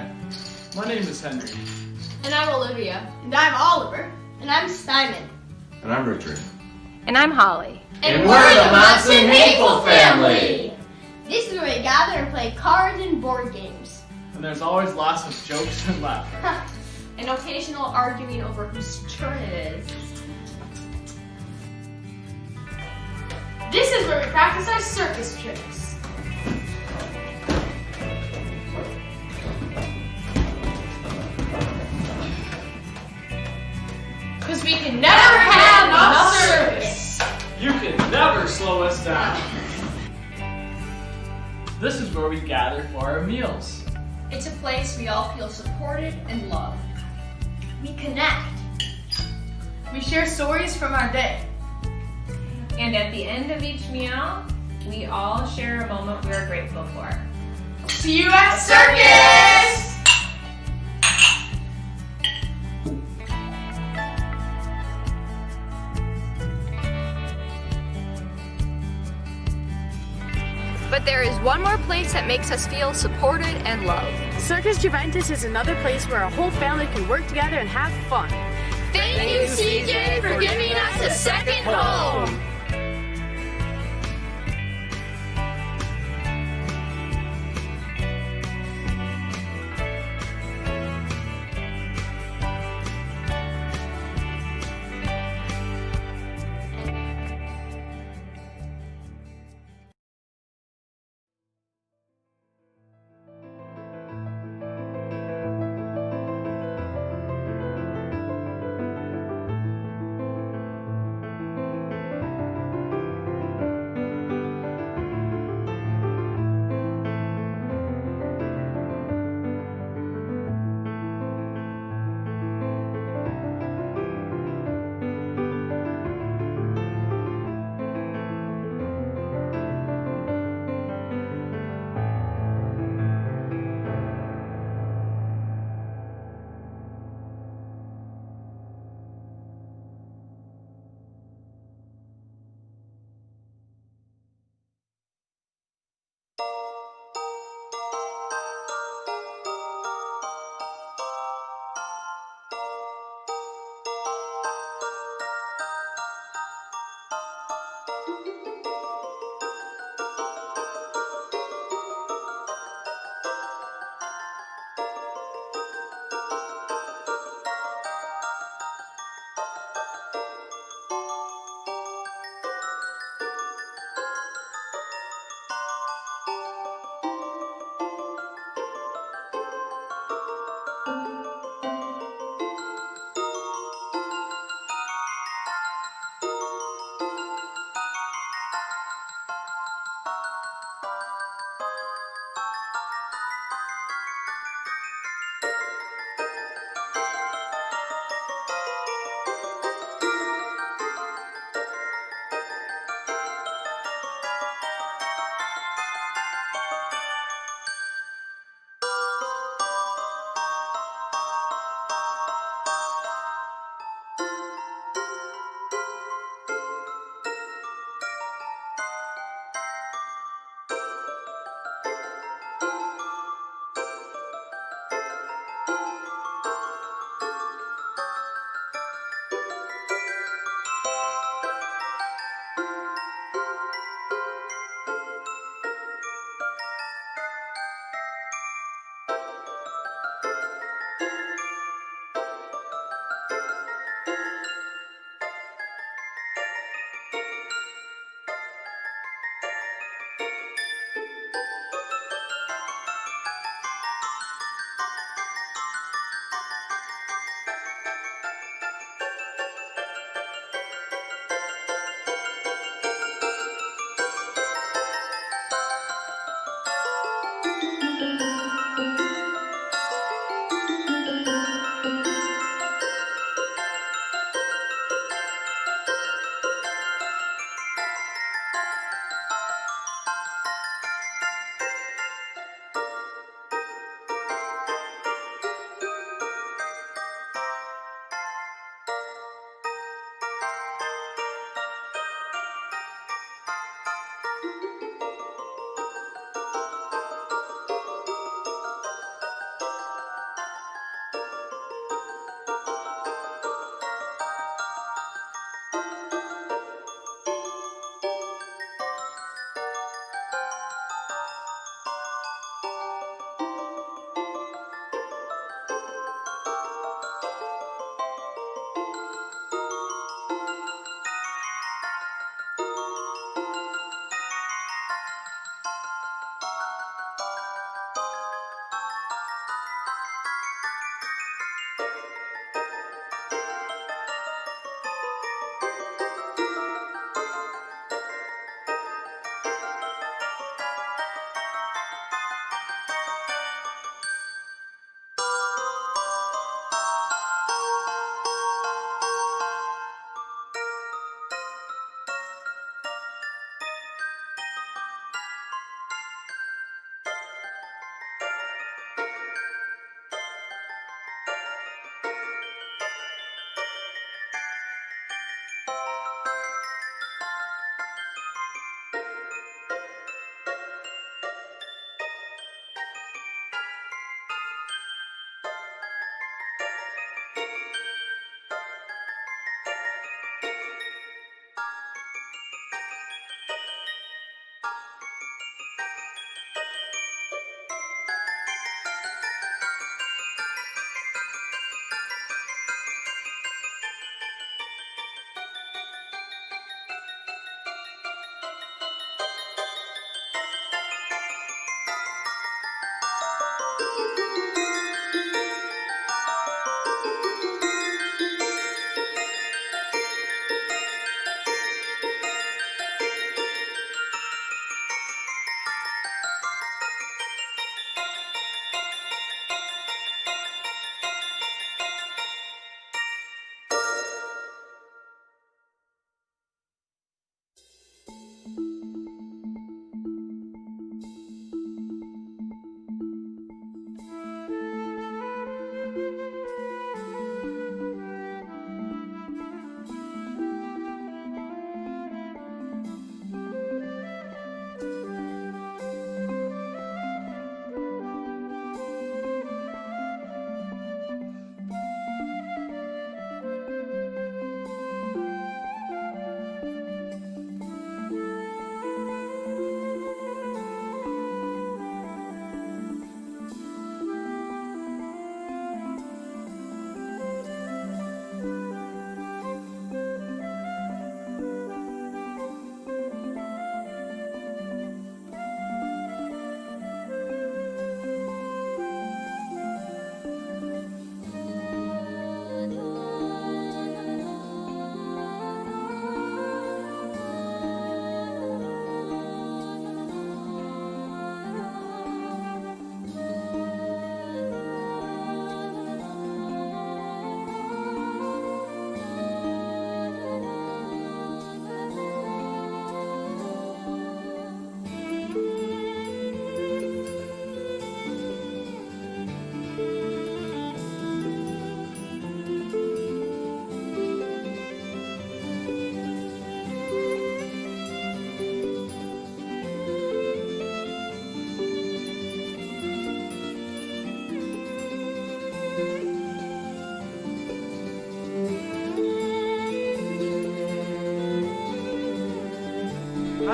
met. My name is Henry. And I'm Olivia. And I'm Oliver. And I'm Simon. And I'm Richard. And I'm Holly. And we're the Monson Hateful family! This is where we gather and play cards and board games. And there's always lots of jokes and laughter. An occasional arguing over whose turn it is. This is where we practice our circus tricks. Because we can never have enough circus. You can never slow us down. This is where we gather for our meals. It's a place we all feel supported and loved. We connect. We share stories from our day. And at the end of each meal, we all share a moment we are grateful for. See you at circus! But there is one more place that makes us feel supported and loved. Circus Juventas is another place where a whole family can work together and have fun. Thank you, CJ, for giving us a second home!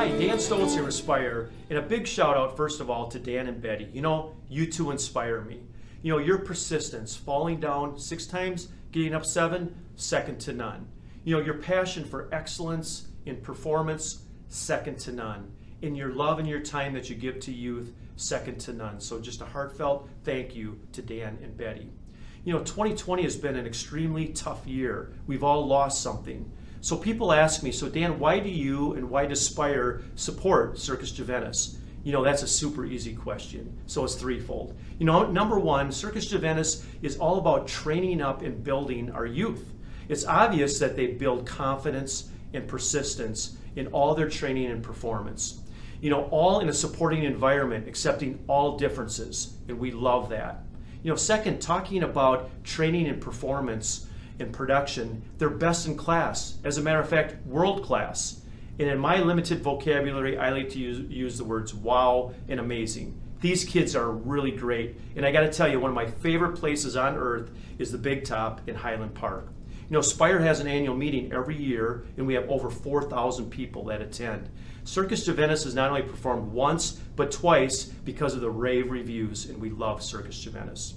Hi, Dan Stoltz here with Spire, and a big shout out first of all to Dan and Betty. You know, you two inspire me. You know, your persistence, falling down 6 times, getting up 7, second to none. You know, your passion for excellence in performance, second to none. In your love and your time that you give to youth, second to none. So just a heartfelt thank you to Dan and Betty. You know, 2020 has been an extremely tough year. We've all lost something. So people ask me, so Dan, why do you and why does Spire support Circus Juventas? You know, that's a super easy question. So it's threefold. You know, number one, Circus Juventas is all about training up and building our youth. It's obvious that they build confidence and persistence in all their training and performance. You know, all in a supporting environment, accepting all differences, and we love that. You know, second, talking about training and performance and production, they're best in class. As a matter of fact, world class. And in my limited vocabulary, I like to use the words wow and amazing. These kids are really great. And I gotta tell you, one of my favorite places on earth is the Big Top in Highland Park. You know, Spire has an annual meeting every year, and we have over 4,000 people that attend. Circus Juventas has not only performed once, but twice because of the rave reviews, and we love Circus Juventas.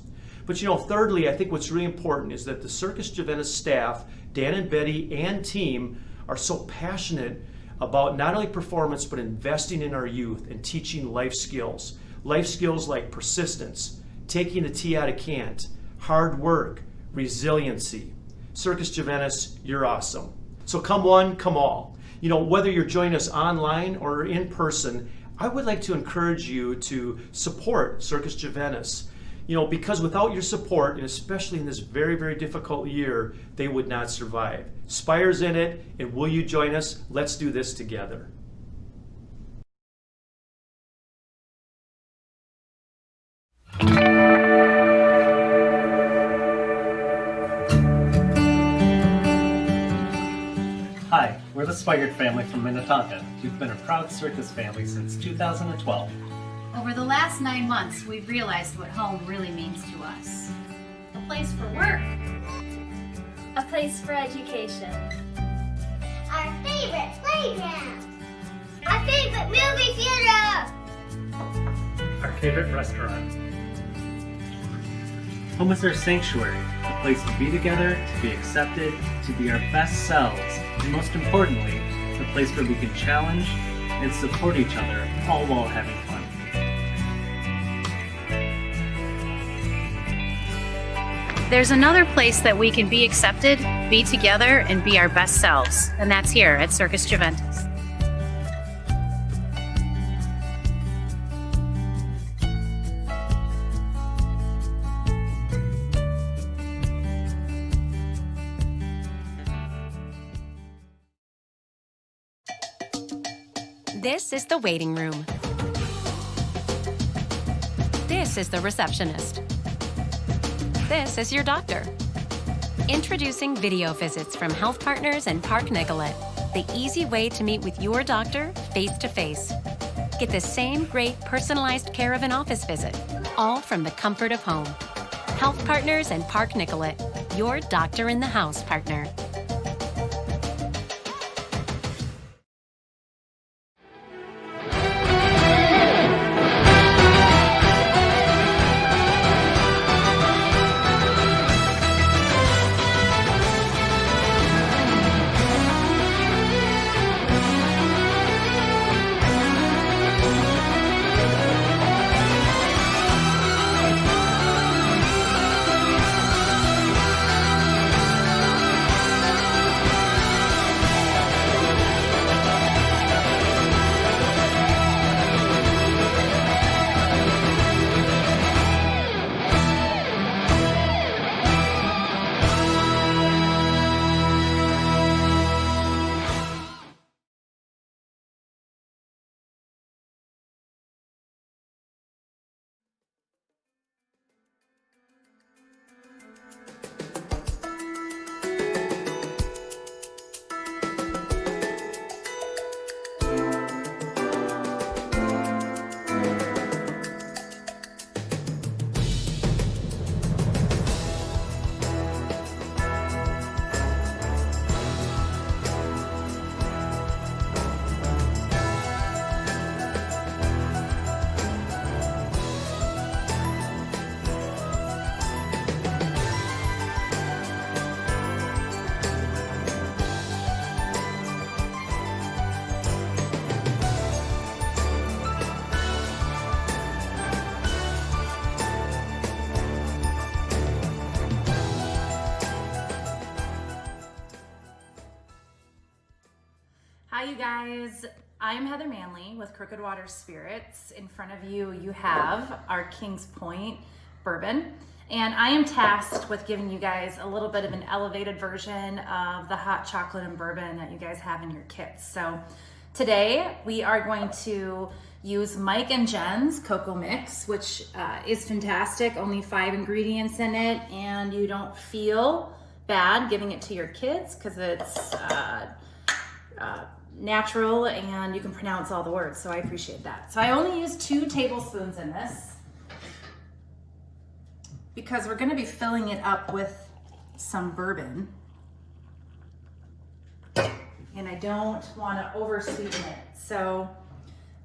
But you know, thirdly, I think what's really important is that the Circus Juventas staff, Dan and Betty and team, are so passionate about not only performance, but investing in our youth and teaching life skills. Life skills like persistence, taking the tea out of can't, hard work, resiliency. Circus Juventas, you're awesome. So come one, come all. You know, whether you're joining us online or in person, I would like to encourage you to support Circus Juventas. You know, because without your support, and especially in this very, very difficult year, they would not survive. Spire's in it, and will you join us? Let's do this together. Hi, we're the Spire family from Minnetonka. We've been a proud circus family since 2012. Over the last 9 months, we've realized what home really means to us. A place for work. A place for education. Our favorite playground. Our favorite movie theater. Our favorite restaurant. Home is our sanctuary, a place to be together, to be accepted, to be our best selves, and most importantly, a place where we can challenge and support each other, all while having fun. There's another place that we can be accepted, be together, and be our best selves, and that's here at Circus Juventas. This is the waiting room. This is the receptionist. This is your doctor. Introducing video visits from Health Partners and Park Nicollet, the easy way to meet with your doctor face-to-face. Get the same great personalized care of an office visit, all from the comfort of home. Health Partners and Park Nicollet, your doctor in the house partner. Hi, you guys. I'm Heather Manley with Crooked Water Spirits. In front of you, you have our Kings Point bourbon. And I am tasked with giving you guys a little bit of an elevated version of the hot chocolate and bourbon that you guys have in your kits. So today we are going to use Mike and Jen's Cocoa Mix, which is fantastic. Only 5 ingredients in it, and you don't feel bad giving it to your kids because it's natural and you can pronounce all the words, so I appreciate that. So I only use 2 tablespoons in this because we're going to be filling it up with some bourbon, and I don't want to oversweeten it. So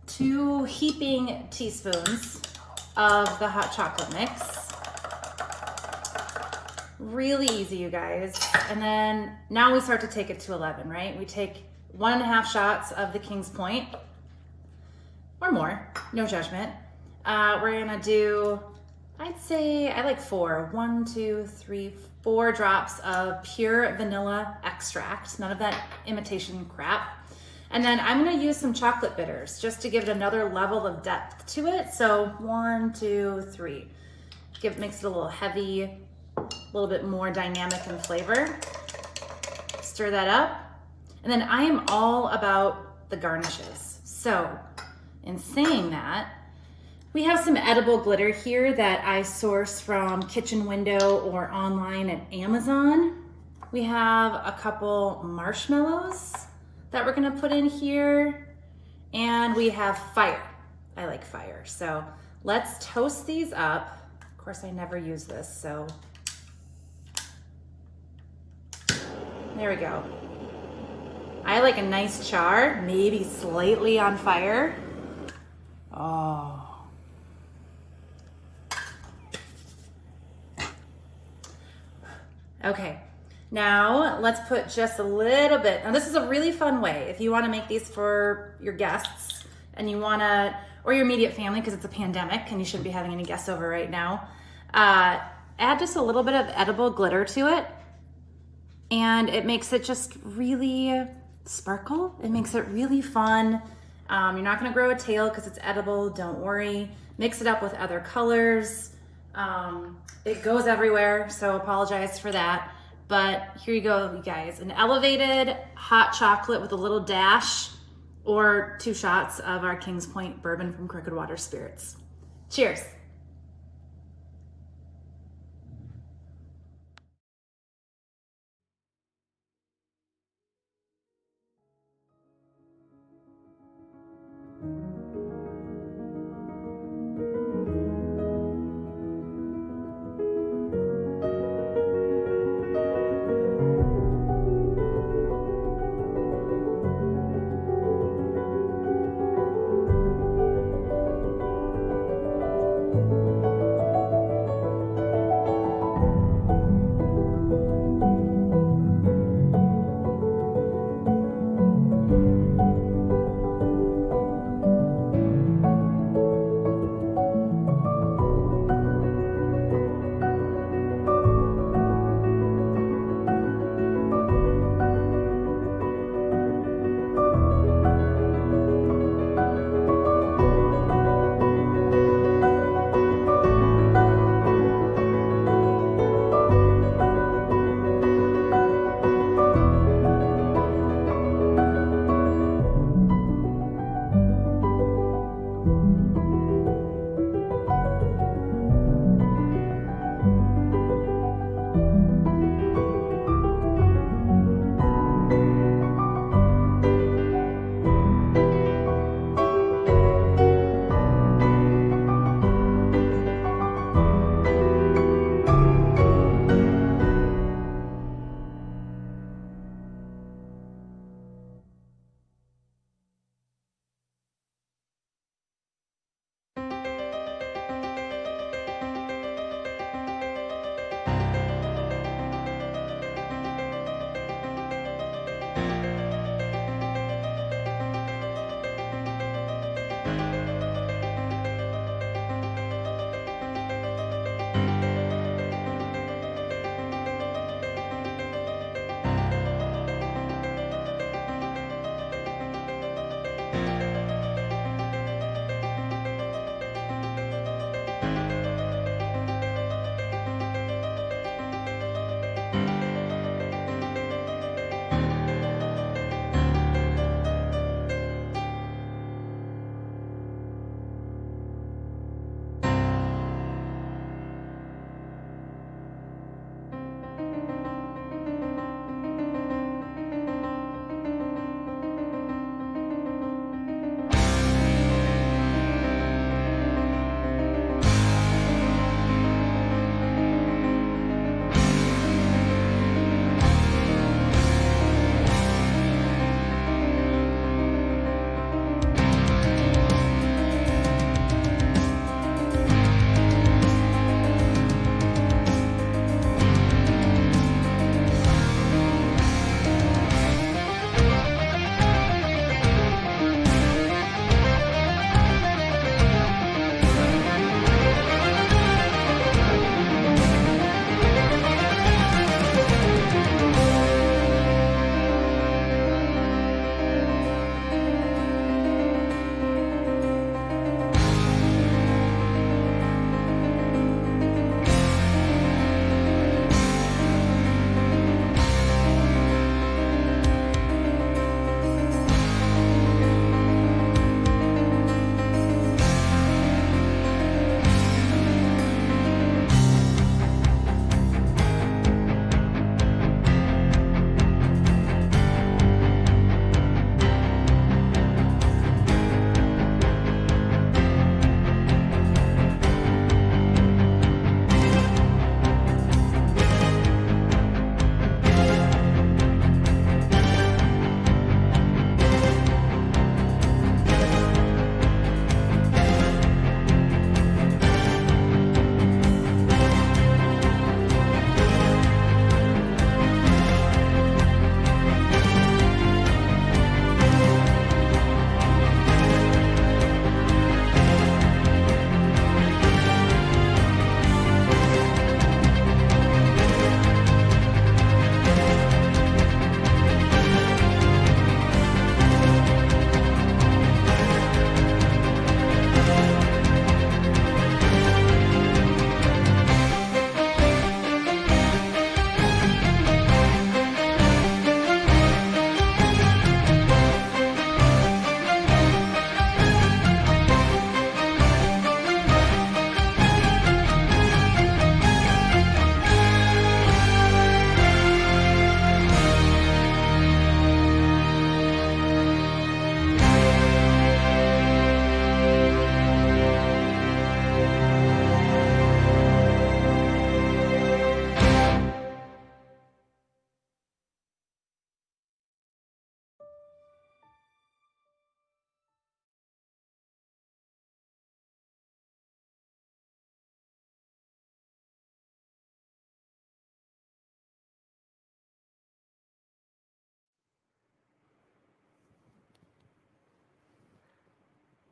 2 heaping teaspoons of the hot chocolate mix. Really easy, you guys. And then now we start to take it to 11, right? We take 1.5 shots of the King's Point, or more, no judgment. We're gonna do, I'd say, I like 4. 1, 2, 3, 4 drops of pure vanilla extract, none of that imitation crap. And then I'm gonna use some chocolate bitters just to give it another level of depth to it. So 1, 2, 3. Makes it a little heavy, a little bit more dynamic in flavor. Stir that up. And then I am all about the garnishes. So in saying that, we have some edible glitter here that I source from Kitchen Window or online at Amazon. We have a couple marshmallows that we're gonna put in here. And we have fire. I like fire. So let's toast these up. Of course, I never use this, so there we go. I like a nice char, maybe slightly on fire. Oh. Okay, now let's put just a little bit. Now this is a really fun way if you want to make these for your guests and you want to, or your immediate family because it's a pandemic and you shouldn't be having any guests over right now. Add just a little bit of edible glitter to it, and it makes it just really sparkle. It makes it really fun. You're not gonna grow a tail because it's edible, don't worry. Mix it up with other colors. It goes everywhere, so apologize for that. But here you go, you guys. An elevated hot chocolate with a little dash or 2 shots of our Kings Point bourbon from Crooked Water Spirits. Cheers.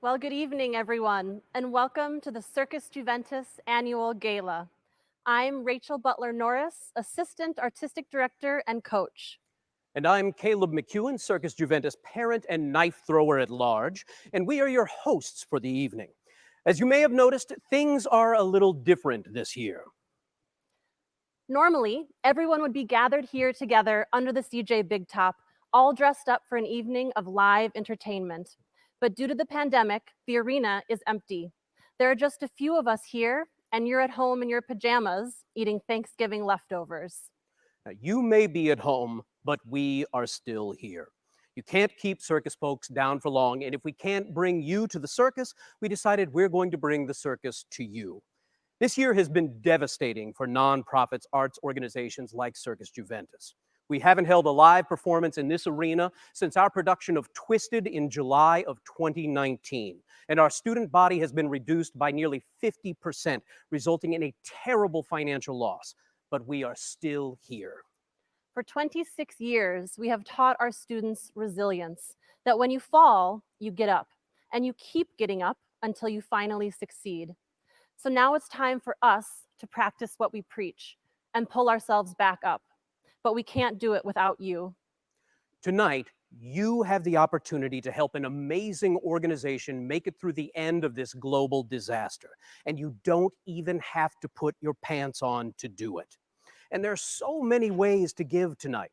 Well, good evening, everyone, and welcome to the Circus Juventas annual gala. I'm Rachel Butler Norris, Assistant Artistic Director and Coach. And I'm Caleb McEwen, Circus Juventas parent and knife thrower at large, and we are your hosts for the evening. As you may have noticed, things are a little different this year. Normally, everyone would be gathered here together under the CJ Big Top, all dressed up for an evening of live entertainment. But due to the pandemic, the arena is empty. There are just a few of us here, and you're at home in your pajamas eating Thanksgiving leftovers. Now, you may be at home, but we are still here. You can't keep circus folks down for long, and if we can't bring you to the circus, we decided we're going to bring the circus to you. This year has been devastating for nonprofits arts organizations like Circus Juventas. We haven't held a live performance in this arena since our production of Twisted in July of 2019, and our student body has been reduced by nearly 50%, resulting in a terrible financial loss. But we are still here. For 26 years, we have taught our students resilience, that when you fall, you get up, and you keep getting up until you finally succeed. So now it's time for us to practice what we preach and pull ourselves back up. But we can't do it without you. Tonight, you have the opportunity to help an amazing organization make it through the end of this global disaster. And you don't even have to put your pants on to do it. And there are so many ways to give tonight.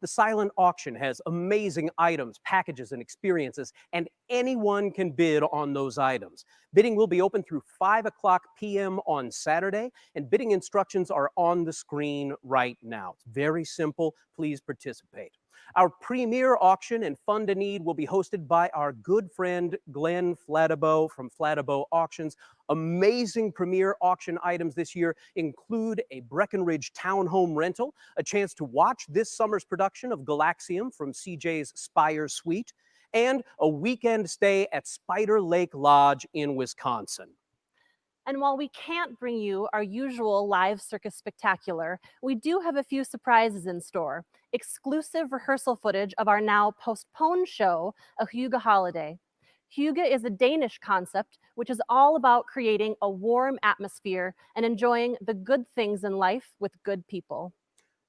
The silent auction has amazing items, packages, and experiences, and anyone can bid on those items. Bidding will be open through 5:00 p.m. on Saturday, and bidding instructions are on the screen right now. It's very simple. Please participate. Our premier auction and Fund a Need will be hosted by our good friend Glenn Flatibeau from Flatibeau Auctions. Amazing premier auction items this year include a Breckenridge townhome rental, a chance to watch this summer's production of Galaxium from CJ's Spire Suite, and a weekend stay at Spider Lake Lodge in Wisconsin. And while we can't bring you our usual live circus spectacular, we do have a few surprises in store. Exclusive rehearsal footage of our now postponed show, A Hygge Holiday. Hygge is a Danish concept which is all about creating a warm atmosphere and enjoying the good things in life with good people.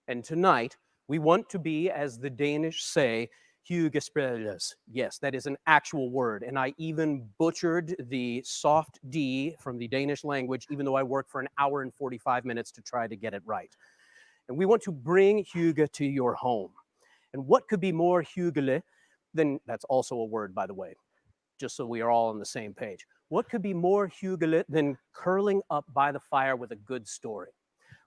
And tonight, we want to be, as the Danish say, Hyggespilles. Yes, that is an actual word, and I even butchered the soft D from the Danish language, even though I worked for an hour and 45 minutes to try to get it right. And we want to bring hygge to your home. And what could be more hyggelig than, that's also a word, by the way, just so we are all on the same page. What could be more hyggelig than curling up by the fire with a good story?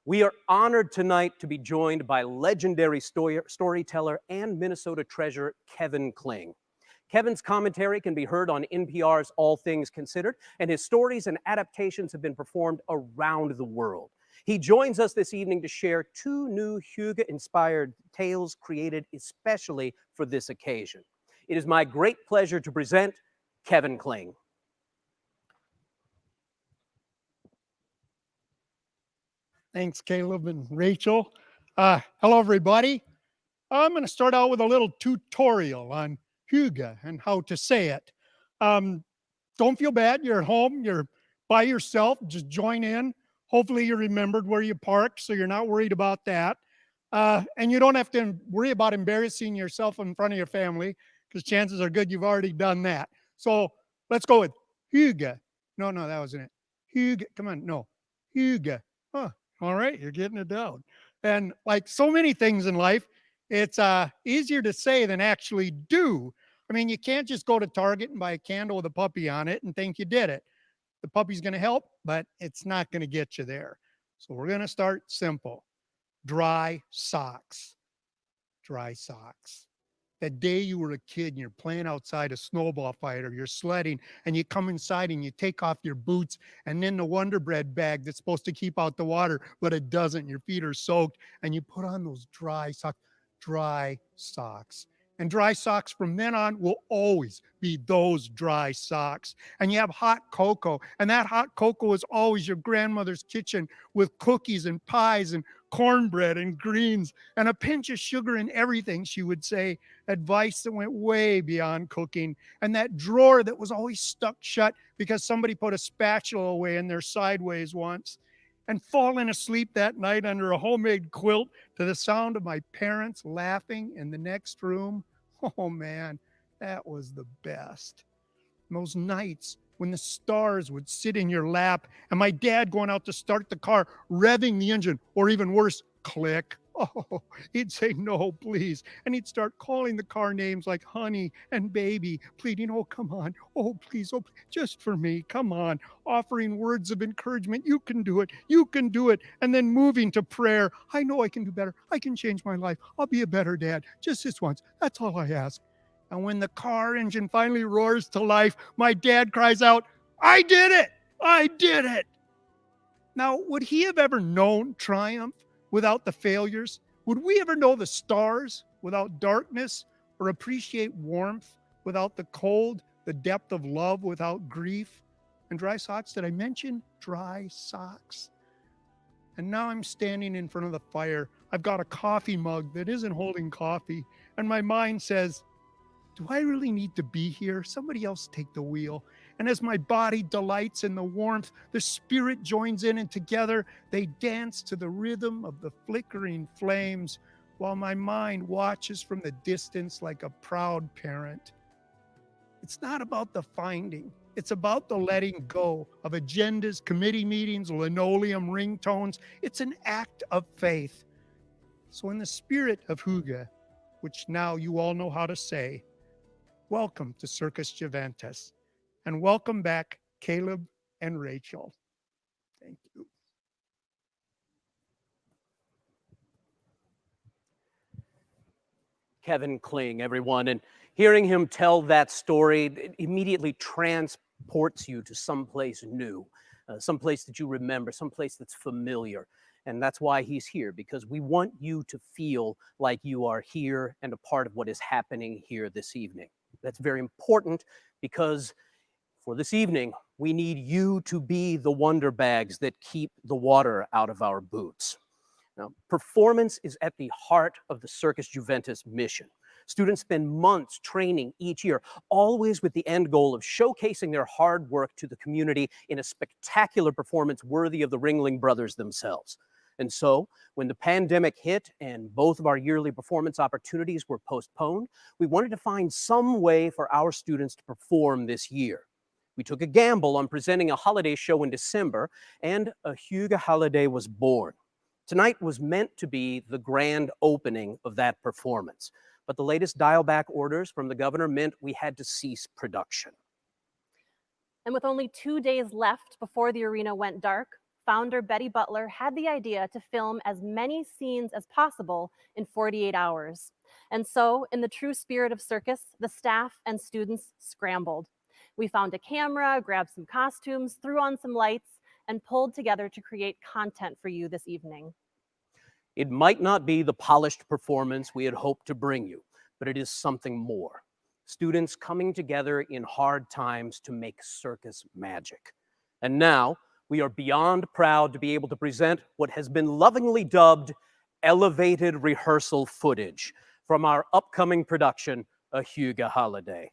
We are honored tonight to be joined by legendary storyteller and Minnesota treasure, Kevin Kling. Kevin's commentary can be heard on NPR's All Things Considered, and his stories and adaptations have been performed around the world. He joins us this evening to share 2 new Hygge-inspired tales created especially for this occasion. It is my great pleasure to present Kevin Kling. Thanks, Caleb and Rachel. Hello, everybody. I'm going to start out with a little tutorial on hygge and how to say it. Don't feel bad. You're at home. You're by yourself. Just join in. Hopefully you remembered where you parked, so you're not worried about that. And you don't have to worry about embarrassing yourself in front of your family, because chances are good you've already done that. So let's go with hygge. No, that wasn't it. Hygge. Come on. No. Hygge. Huh. All right, you're getting it down. And like so many things in life, it's easier to say than actually do. I mean, you can't just go to Target and buy a candle with a puppy on it and think you did it. The puppy's going to help, but it's not going to get you there. So we're going to start simple. Dry socks. Dry socks. That day you were a kid and you're playing outside a snowball fight or you're sledding and you come inside and you take off your boots and then the Wonder Bread bag that's supposed to keep out the water, but it doesn't. Your feet are soaked and you put on those dry socks. Dry socks. And dry socks from then on will always be those dry socks. And you have hot cocoa, and that hot cocoa is always your grandmother's kitchen with cookies and pies and cornbread and greens and a pinch of sugar in everything, she would say. Advice that went way beyond cooking. And that drawer that was always stuck shut because somebody put a spatula away in there sideways once. And falling asleep that night under a homemade quilt to the sound of my parents laughing in the next room. Oh man, that was the best. And those nights when the stars would sit in your lap and my dad going out to start the car, revving the engine, or even worse, click. Oh, he'd say, no, please. And he'd start calling the car names like honey and baby, pleading, oh, come on. Oh, please, just for me. Come on. Offering words of encouragement. You can do it. You can do it. And then moving to prayer. I know I can do better. I can change my life. I'll be a better dad. Just this once. That's all I ask. And when the car engine finally roars to life, my dad cries out, I did it. I did it. Now, would he have ever known triumph without the failures? Would we ever know the stars without darkness, or appreciate warmth without the cold, the depth of love without grief? And dry socks, did I mention dry socks? And now I'm standing in front of the fire. I've got a coffee mug that isn't holding coffee. And my mind says, do I really need to be here? Somebody else take the wheel. And as my body delights in the warmth, the spirit joins in, and together they dance to the rhythm of the flickering flames, while my mind watches from the distance like a proud parent. It's not about the finding. It's about the letting go of agendas, committee meetings, linoleum ringtones. It's an act of faith. So in the spirit of Hygge, which now you all know how to say, welcome to Circus Juventas, and welcome back, Caleb and Rachel. Thank you. Kevin Kling, everyone, and hearing him tell that story, it immediately transports you to someplace new, someplace that you remember, someplace that's familiar. And that's why he's here, because we want you to feel like you are here and a part of what is happening here this evening. That's very important, because for this evening, we need you to be the wonder bags that keep the water out of our boots. Now, performance is at the heart of the Circus Juventas mission. Students spend months training each year, always with the end goal of showcasing their hard work to the community in a spectacular performance worthy of the Ringling Brothers themselves. And so, when the pandemic hit and both of our yearly performance opportunities were postponed, we wanted to find some way for our students to perform this year. We took a gamble on presenting a holiday show in December, and a Hygge holiday was born. Tonight was meant to be the grand opening of that performance, but the latest dial-back orders from the governor meant we had to cease production. And with only 2 days left before the arena went dark, founder Betty Butler had the idea to film as many scenes as possible in 48 hours. And so, in the true spirit of circus, the staff and students scrambled. We found a camera, grabbed some costumes, threw on some lights, and pulled together to create content for you this evening. It might not be the polished performance we had hoped to bring you, but it is something more. Students coming together in hard times to make circus magic. And now, we are beyond proud to be able to present what has been lovingly dubbed elevated rehearsal footage from our upcoming production, A Hygge Holiday.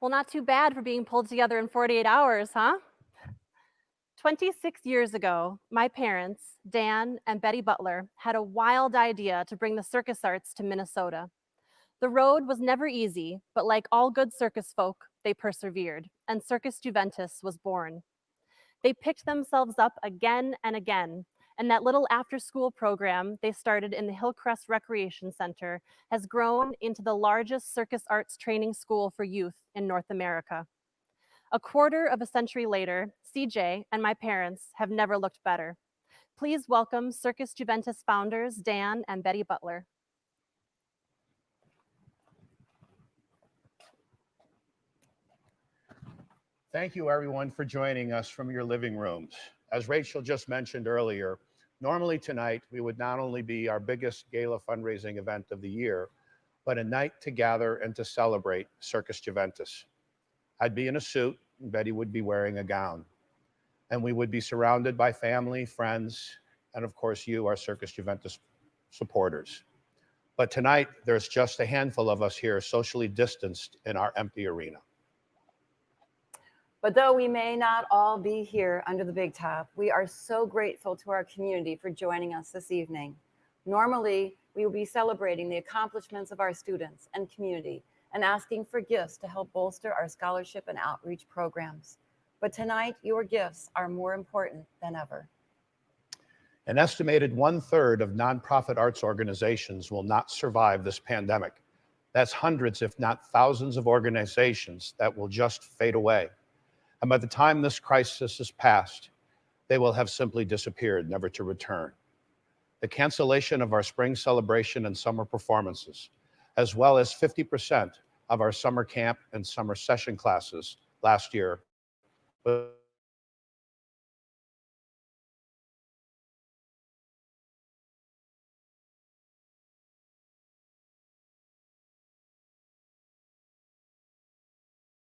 Well, not too bad for being pulled together in 48 hours, huh? 26 years ago, my parents, Dan and Betty Butler, had a wild idea to bring the circus arts to Minnesota. The road was never easy, but like all good circus folk, they persevered, and Circus Juventas was born. They picked themselves up again and again, and that little after-school program they started in the Hillcrest Recreation Center has grown into the largest circus arts training school for youth in North America. A quarter of a century later, CJ and my parents have never looked better. Please welcome Circus Juventas founders Dan and Betty Butler. Thank you, everyone, for joining us from your living rooms. As Rachel just mentioned earlier, normally tonight we would not only be our biggest gala fundraising event of the year, but a night to gather and to celebrate Circus Juventas. I'd be in a suit, and Betty would be wearing a gown. And we would be surrounded by family, friends, and of course you, our Circus Juventas supporters. But tonight, there's just a handful of us here socially distanced in our empty arena. But though we may not all be here under the big top, we are so grateful to our community for joining us this evening. Normally, we will be celebrating the accomplishments of our students and community and asking for gifts to help bolster our scholarship and outreach programs. But tonight, your gifts are more important than ever. An estimated 1/3 of nonprofit arts organizations will not survive this pandemic. That's hundreds, if not thousands, of organizations that will just fade away. And by the time this crisis is past, they will have simply disappeared, never to return. The cancellation of our spring celebration and summer performances, as well as 50% of our summer camp and summer session classes last year,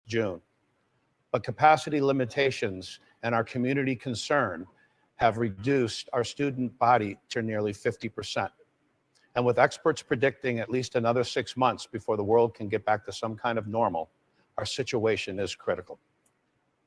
June. But capacity limitations and our community concern have reduced our student body to nearly 50%. And with experts predicting at least another 6 months before the world can get back to some kind of normal, our situation is critical.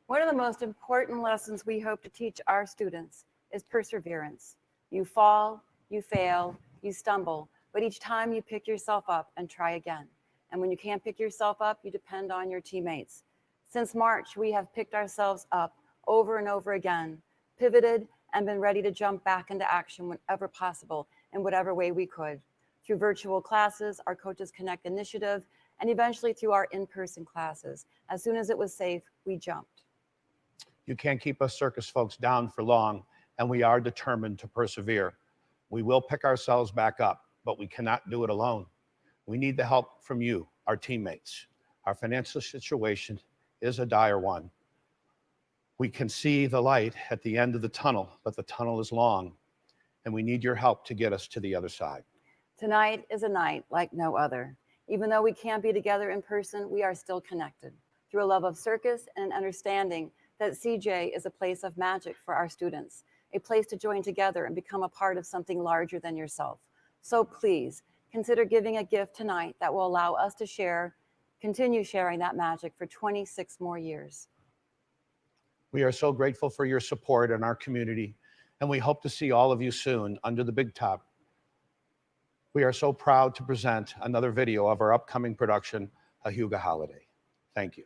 One of the most important lessons we hope to teach our students is perseverance. You fall, you fail, you stumble, but each time you pick yourself up and try again. And when you can't pick yourself up, you depend on your teammates. Since March, we have picked ourselves up over and over again, pivoted, and been ready to jump back into action whenever possible in whatever way we could. Through virtual classes, our Coaches Connect initiative, and eventually through our in-person classes. As soon as it was safe, we jumped. You can't keep us circus folks down for long, and we are determined to persevere. We will pick ourselves back up, but we cannot do it alone. We need the help from you, our teammates. Our financial situation is a dire one. We can see the light at the end of the tunnel, but the tunnel is long, and we need your help to get us to the other side. Tonight is a night like no other. Even though we can't be together in person, we are still connected through a love of circus and an understanding that CJ is a place of magic for our students, a place to join together and become a part of something larger than yourself. So please consider giving a gift tonight that will allow us to continue sharing that magic for 26 more years. We are so grateful for your support in our community, and we hope to see all of you soon under the big top. We are so proud to present another video of our upcoming production, A Huga Holiday. Thank you.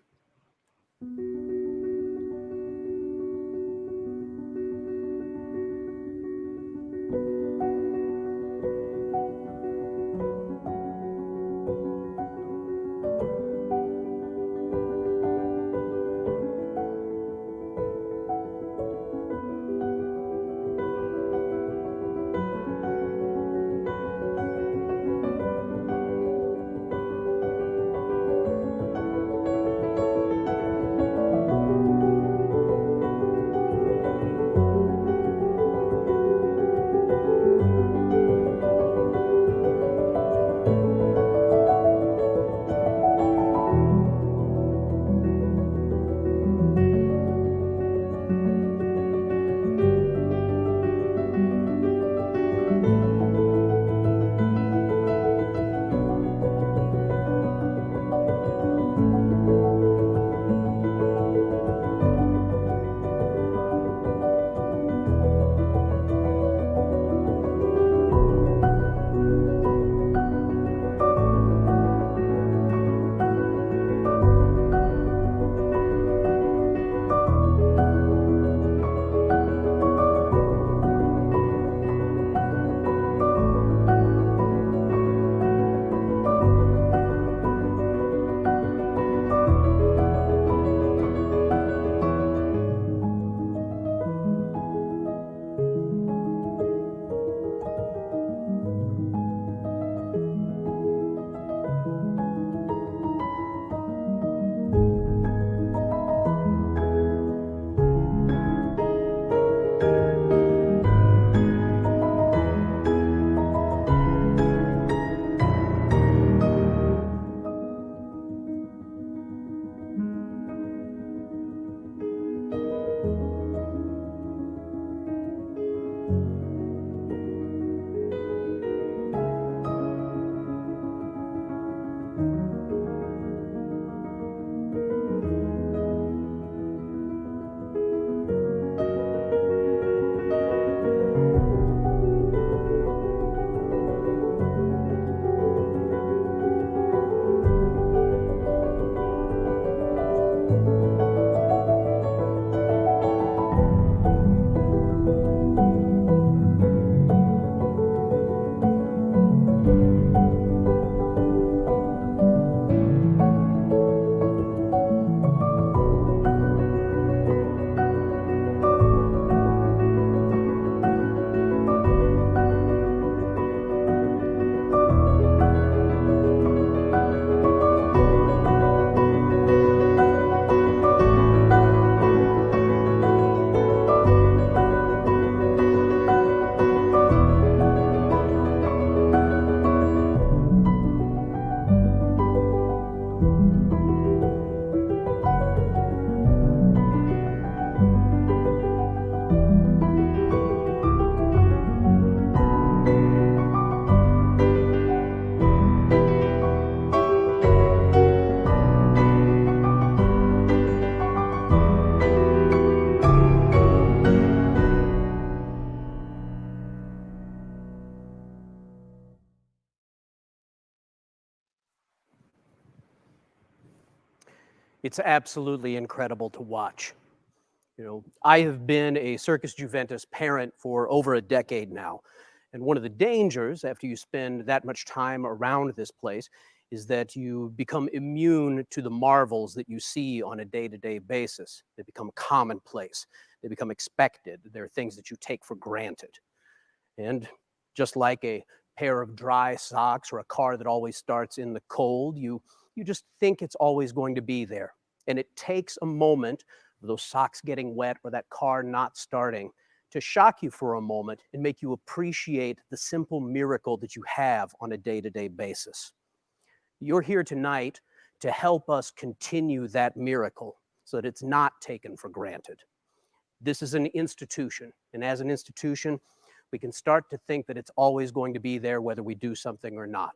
It's absolutely incredible to watch. You know, I have been a Circus Juventas parent for over a decade now. And one of the dangers after you spend that much time around this place is that you become immune to the marvels that you see on a day-to-day basis. They become commonplace. They become expected. They're things that you take for granted. And just like a pair of dry socks or a car that always starts in the cold, you just think it's always going to be there. And it takes a moment of those socks getting wet or that car not starting to shock you for a moment and make you appreciate the simple miracle that you have on a day-to-day basis. You're here tonight to help us continue that miracle so that it's not taken for granted. This is an institution, and as an institution, we can start to think that it's always going to be there whether we do something or not.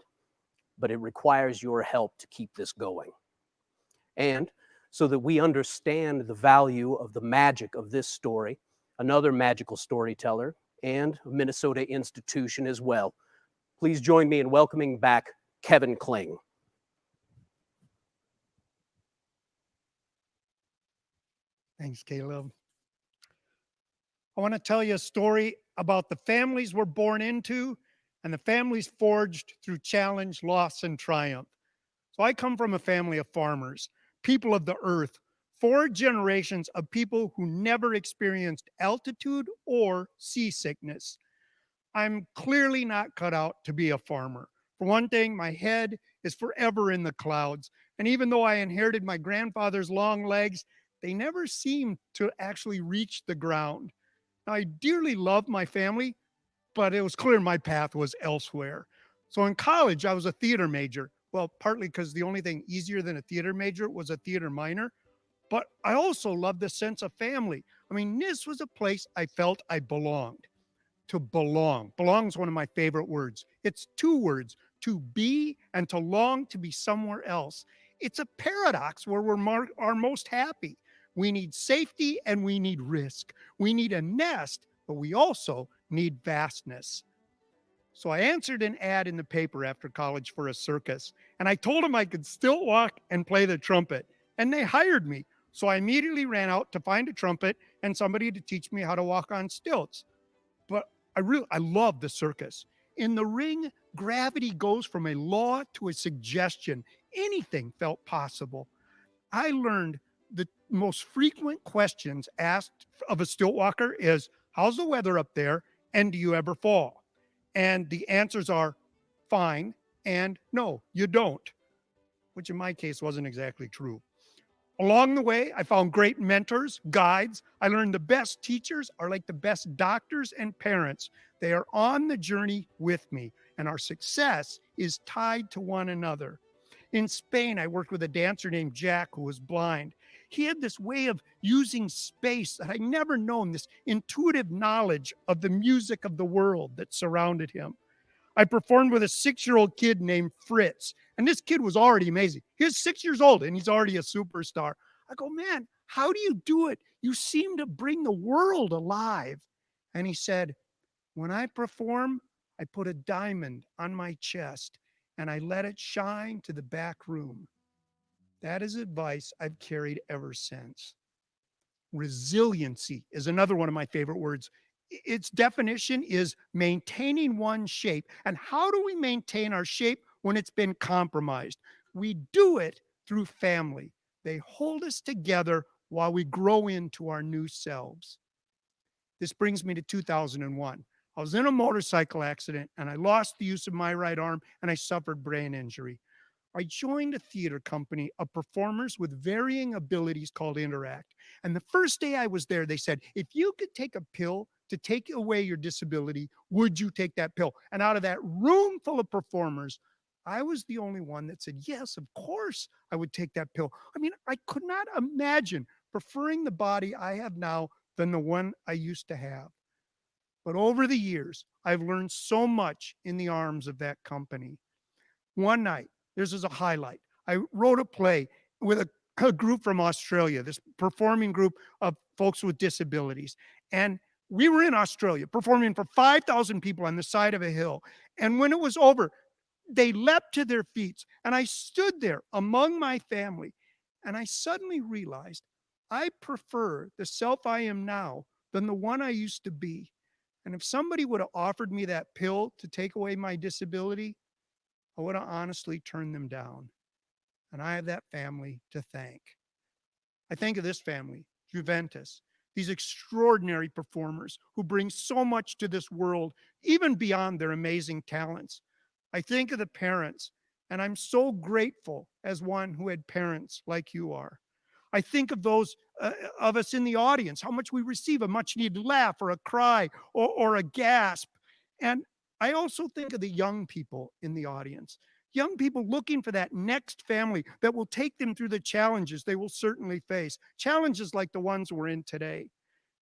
But it requires your help to keep this going. And so that we understand the value of the magic of this story, another magical storyteller, and a Minnesota institution as well, please join me in welcoming back Kevin Kling. Thanks, Caleb. I want to tell you a story about the families we're born into and the families forged through challenge, loss, and triumph. So I come from a family of farmers, people of the earth, 4 generations of people who never experienced altitude or seasickness. I'm clearly not cut out to be a farmer. For one thing, my head is forever in the clouds. And even though I inherited my grandfather's long legs, they never seemed to actually reach the ground. I dearly love my family, but it was clear my path was elsewhere. So in college, I was a theater major. Well, partly because the only thing easier than a theater major was a theater minor. But I also loved the sense of family. I mean, this was a place I felt I belonged. To belong. Belong is one of my favorite words. It's 2 words, to be and to long to be somewhere else. It's a paradox where we're are most happy. We need safety and we need risk. We need a nest, but we also need vastness. So I answered an ad in the paper after college for a circus, and I told them I could still walk and play the trumpet, and they hired me. So I immediately ran out to find a trumpet and somebody to teach me how to walk on stilts. But I love the circus. In the ring, gravity goes from a law to a suggestion. Anything felt possible. I learned the most frequent questions asked of a stilt walker is, how's the weather up there? And do you ever fall? And the answers are fine and no, you don't, which in my case wasn't exactly true. Along the way, I found great mentors, guides. I learned the best teachers are like the best doctors and parents. They are on the journey with me, and our success is tied to one another. In Spain, I worked with a dancer named Jack who was blind. He had this way of using space that I'd never known, this intuitive knowledge of the music of the world that surrounded him. I performed with a 6-year-old kid named Fritz, and this kid was already amazing. He was 6 years old, and he's already a superstar. I go, man, how do you do it? You seem to bring the world alive. And he said, when I perform, I put a diamond on my chest, and I let it shine to the back room. That is advice I've carried ever since. Resiliency is another one of my favorite words. Its definition is maintaining one's shape. And how do we maintain our shape when it's been compromised? We do it through family. They hold us together while we grow into our new selves. This brings me to 2001. I was in a motorcycle accident and I lost the use of my right arm and I suffered brain injury. I joined a theater company of performers with varying abilities called Interact. And the first day I was there, they said, if you could take a pill to take away your disability, would you take that pill? And out of that room full of performers, I was the only one that said, yes, of course I would take that pill. I mean, I could not imagine preferring the body I have now than the one I used to have. But over the years, I've learned so much in the arms of that company. One night, this is a highlight. I wrote a play with a group from Australia, this performing group of folks with disabilities. And we were in Australia performing for 5,000 people on the side of a hill. And when it was over, they leapt to their feet. And I stood there among my family. And I suddenly realized I prefer the self I am now than the one I used to be. And if somebody would have offered me that pill to take away my disability, I would have honestly turned them down. And I have that family to thank. I think of this family, Juventas, these extraordinary performers who bring so much to this world, even beyond their amazing talents. I think of the parents, and I'm so grateful as one who had parents like you are. I think of those of us in the audience, how much we receive a much needed laugh or a cry or a gasp. And I also think of the young people in the audience, young people looking for that next family that will take them through the challenges they will certainly face, challenges like the ones we're in today.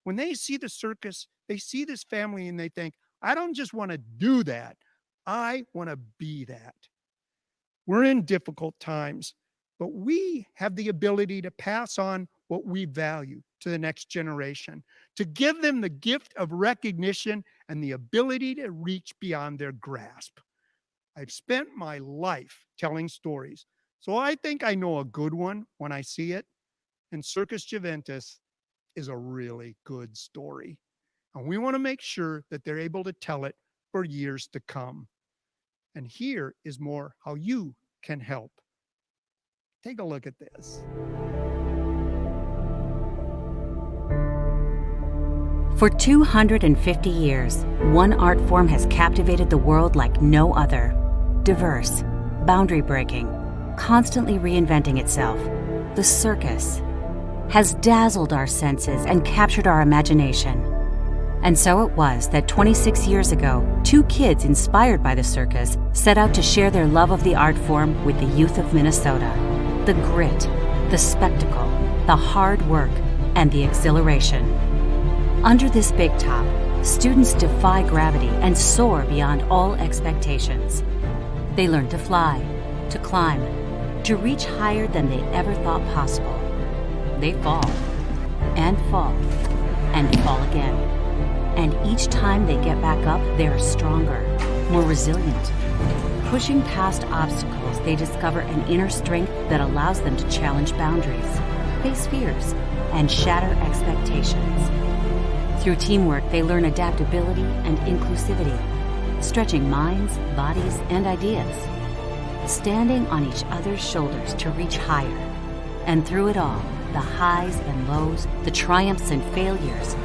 When they see the circus, they see this family and they think, I don't just want to do that, I want to be that. We're in difficult times, but we have the ability to pass on what we value to the next generation, to give them the gift of recognition and the ability to reach beyond their grasp. I've spent my life telling stories, so I think I know a good one when I see it, and Circus Juventas is a really good story. And we want to make sure that they're able to tell it for years to come. And here is more how you can help. Take a look at this. For 250 years, one art form has captivated the world like no other. Diverse, boundary-breaking, constantly reinventing itself, the circus has dazzled our senses and captured our imagination. And so it was that 26 years ago, two kids inspired by the circus set out to share their love of the art form with the youth of Minnesota. The grit, the spectacle, the hard work, and the exhilaration. Under this big top, students defy gravity and soar beyond all expectations. They learn to fly, to climb, to reach higher than they ever thought possible. They fall, and fall, and fall again. And each time they get back up, they are stronger, more resilient. Pushing past obstacles, they discover an inner strength that allows them to challenge boundaries, face fears, and shatter expectations. Through teamwork, they learn adaptability and inclusivity, stretching minds, bodies, and ideas, standing on each other's shoulders to reach higher. And through it all, the highs and lows, the triumphs and failures,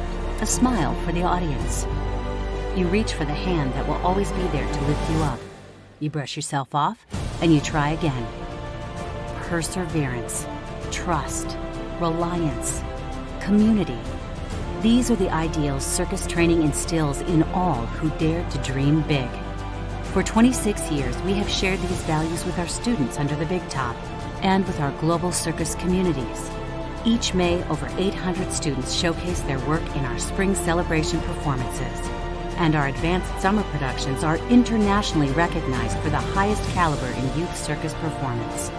a smile for the audience. You reach for the hand that will always be there to lift you up. You brush yourself off, and you try again. Perseverance, trust, reliance, community. These are the ideals circus training instills in all who dare to dream big. For 26 years, we have shared these values with our students under the big top and with our global circus communities. Each May, over 800 students showcase their work in our spring celebration performances. And our advanced summer productions are internationally recognized for the highest caliber in youth circus performance.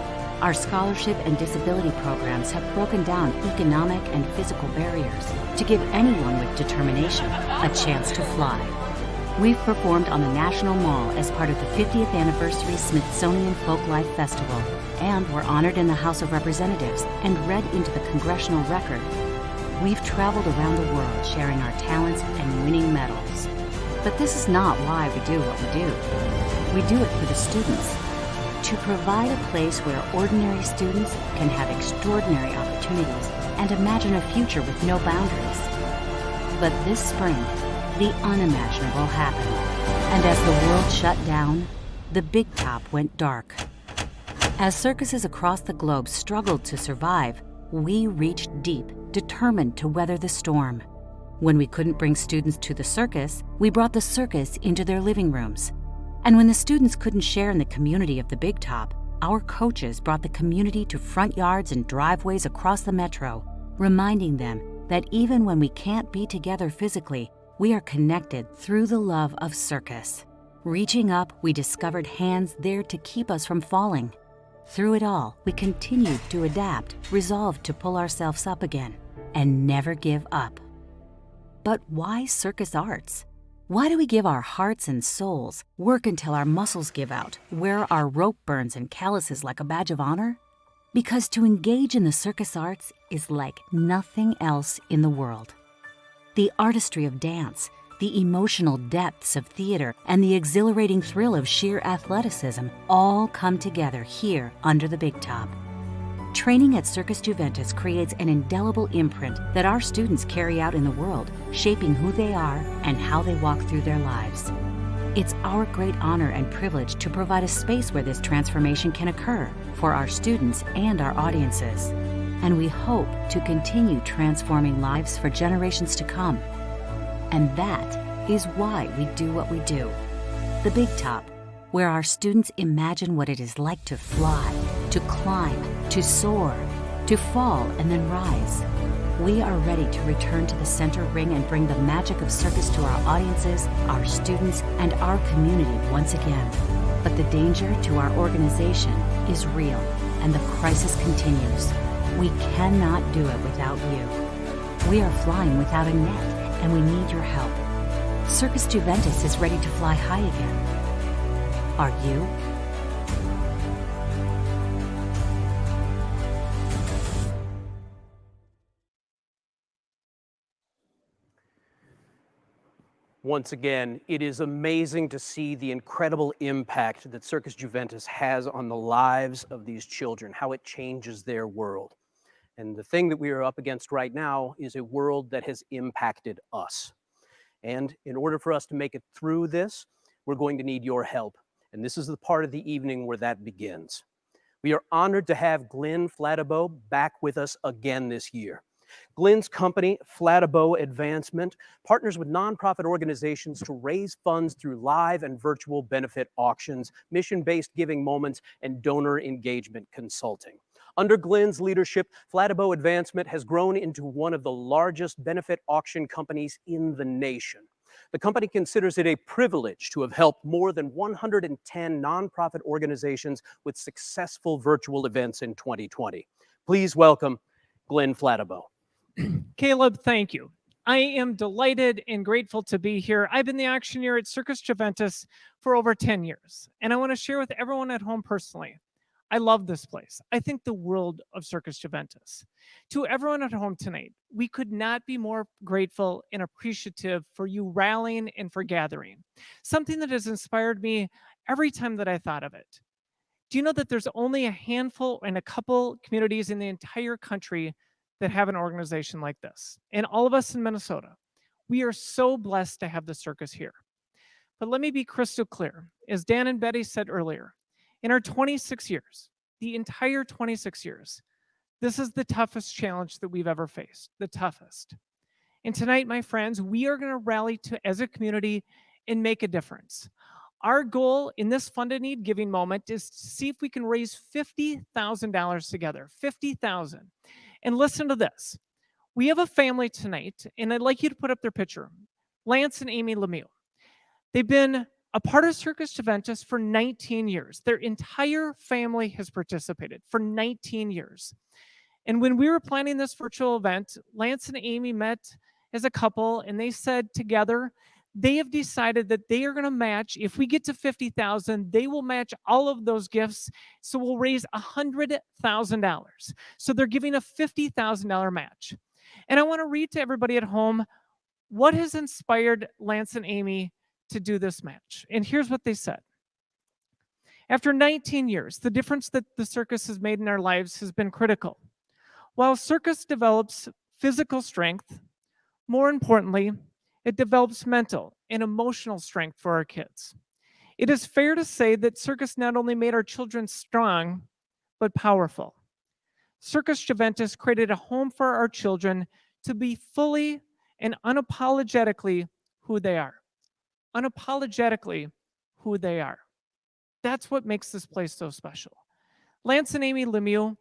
Our scholarship and disability programs have broken down economic and physical barriers to give anyone with determination a chance to fly. We've performed on the National Mall as part of the 50th Anniversary Smithsonian Folklife Festival, and were honored in the House of Representatives and read into the Congressional Record. We've traveled around the world sharing our talents and winning medals. But this is not why we do what we do. We do it for the students, to provide a place where ordinary students can have extraordinary opportunities and imagine a future with no boundaries. But this spring, the unimaginable happened, and as the world shut down, the big top went dark. As circuses across the globe struggled to survive, we reached deep, determined to weather the storm. When we couldn't bring students to the circus, we brought the circus into their living rooms. And when the students couldn't share in the community of the big top, our coaches brought the community to front yards and driveways across the metro, reminding them that even when we can't be together physically, we are connected through the love of circus. Reaching up, we discovered hands there to keep us from falling. Through it all, we continued to adapt, resolved to pull ourselves up again, and never give up. But why circus arts? Why do we give our hearts and souls, work until our muscles give out, wear our rope burns and calluses like a badge of honor? Because to engage in the circus arts is like nothing else in the world. The artistry of dance, the emotional depths of theater, and the exhilarating thrill of sheer athleticism all come together here under the big top. Training at Circus Juventas creates an indelible imprint that our students carry out in the world, shaping who they are and how they walk through their lives. It's our great honor and privilege to provide a space where this transformation can occur for our students and our audiences. And we hope to continue transforming lives for generations to come. And that is why we do what we do. The Big Top, where our students imagine what it is like to fly, to climb, to soar, to fall and then rise. We are ready to return to the center ring and bring the magic of circus to our audiences, our students, and our community once again. But the danger to our organization is real, and the crisis continues. We cannot do it without you. We are flying without a net, and we need your help. Circus Juventas is ready to fly high again. Are you? Once again, it is amazing to see the incredible impact that Circus Juventas has on the lives of these children, how it changes their world. And the thing that we are up against right now is a world that has impacted us. And in order for us to make it through this, we're going to need your help. And this is the part of the evening where that begins. We are honored to have Glenn Flatabow back with us again this year. Glenn's company, Flatabow Advancement, partners with nonprofit organizations to raise funds through live and virtual benefit auctions, mission-based giving moments, and donor engagement consulting. Under Glenn's leadership, Flatabow Advancement has grown into one of the largest benefit auction companies in the nation. The company considers it a privilege to have helped more than 110 nonprofit organizations with successful virtual events in 2020. Please welcome Glenn Flatabow. Caleb, thank you. I am delighted and grateful to be here. I've been the auctioneer at Circus Juventas for over 10 years, and I want to share with everyone at home personally. I love this place. I think the world of Circus Juventas. To everyone at home tonight, we could not be more grateful and appreciative for you rallying and for gathering. Something that has inspired me every time that I thought of it. Do you know that there's only a handful and a couple communities in the entire country that have an organization like this? And all of us in Minnesota, we are so blessed to have the circus here. But let me be crystal clear. As Dan and Betty said earlier, in our 26 years, the entire 26 years, this is the toughest challenge that we've ever faced, the toughest. And tonight, my friends, we are going to rally as a community and make a difference. Our goal in this Fund a Need giving moment is to see if we can raise $50,000 together, $50,000. And listen to this. We have a family tonight, and I'd like you to put up their picture, Lance and Amy Lemieux. They've been a part of Circus Juventas for 19 years. Their entire family has participated for 19 years. And when we were planning this virtual event, Lance and Amy met as a couple, and they said together, they have decided that they are going to match, if we get to 50,000, they will match all of those gifts. So we'll raise $100,000. So they're giving a $50,000 match. And I want to read to everybody at home what has inspired Lance and Amy to do this match. And here's what they said. After 19 years, the difference that the circus has made in our lives has been critical. While circus develops physical strength, more importantly, it develops mental and emotional strength for our kids. It is fair to say that circus not only made our children strong, but powerful. Circus Juventas created a home for our children to be fully and unapologetically who they are. Unapologetically who they are. That's what makes this place so special. Lance and Amy Lemieux,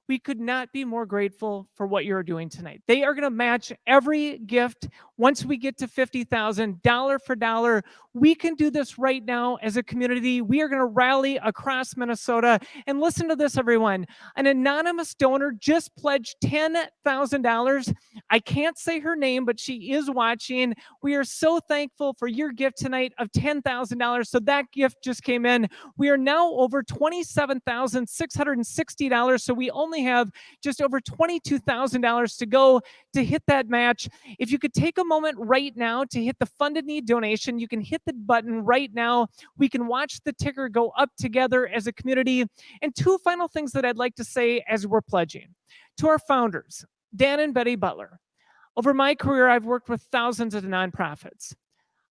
We could not be more grateful for what you're doing tonight. They are going to match every gift once we get to $50,000, dollar for dollar. We can do this right now as a community. We are going to rally across Minnesota. And listen to this, everyone. An anonymous donor just pledged $10,000. I can't say her name, but she is watching. We are so thankful for your gift tonight of $10,000. So that gift just came in. We are now over $27,660. So we only have just over $22,000 to go to hit that match. If you could take a moment right now to hit the funded need donation, you can hit the button right now. We can watch the ticker go up together as a community. And two final things that I'd like to say as we're pledging. To our founders, Dan and Betty Butler. Over my career, I've worked with thousands of nonprofits.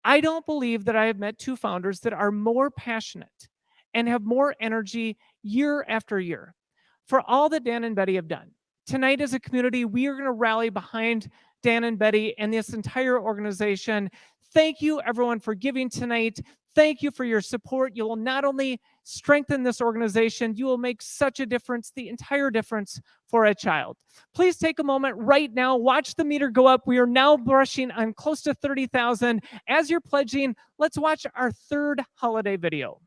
I don't believe that I have met two founders that are more passionate and have more energy year after year for all that Dan and Betty have done. Tonight as a community, we are going to rally behind Dan and Betty and this entire organization. Thank you everyone for giving tonight. Thank you for your support. You will not only strengthen this organization, you will make such a difference, the entire difference for a child. Please take a moment right now, watch the meter go up. We are now brushing on close to 30,000. As you're pledging, let's watch our third holiday video.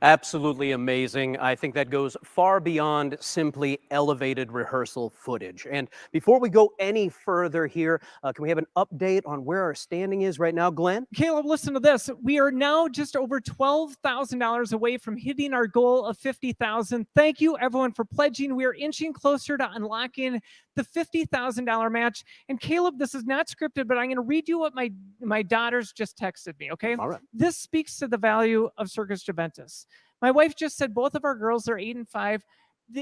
Absolutely amazing. I think that goes far beyond simply elevated rehearsal footage. And before we go any further here, can we have an update on where our standing is right now, Glenn? Caleb, listen to this. We are now just over $12,000 away from hitting our goal of $50,000. Thank you, everyone, for pledging. We are inching closer to unlocking the $50,000 match. And Caleb, this is not scripted, but I'm going to read you what my daughters just texted me, okay? All right. This speaks to the value of Circus Juventus. My wife just said both of our girls are 8 and 5.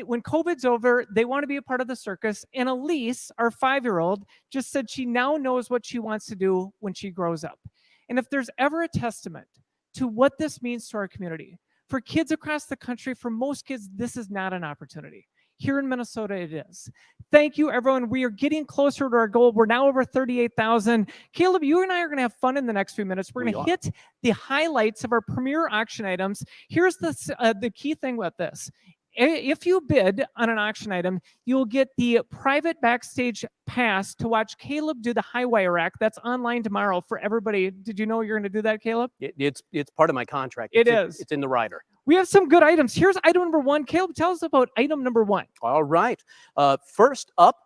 When COVID's over, they want to be a part of the circus. And Elise, our 5-year-old, just said she now knows what she wants to do when she grows up. And if there's ever a testament to what this means to our community, for kids across the country, for most kids, this is not an opportunity. Here in Minnesota, it is. Thank you, everyone. We are getting closer to our goal. We're now over 38,000. Caleb, you and I are going to have fun in the next few minutes. We're going to hit the highlights of our premier auction items. Here's the key thing with this. If you bid on an auction item, you'll get the private backstage pass to watch Caleb do the high wire rack. That's online tomorrow for everybody. Did you know you're going to do that, Caleb? It's part of my contract. It is. It's in the rider. We have some good items. Here's item number 1. Caleb, tell us about item number 1. All right. First up,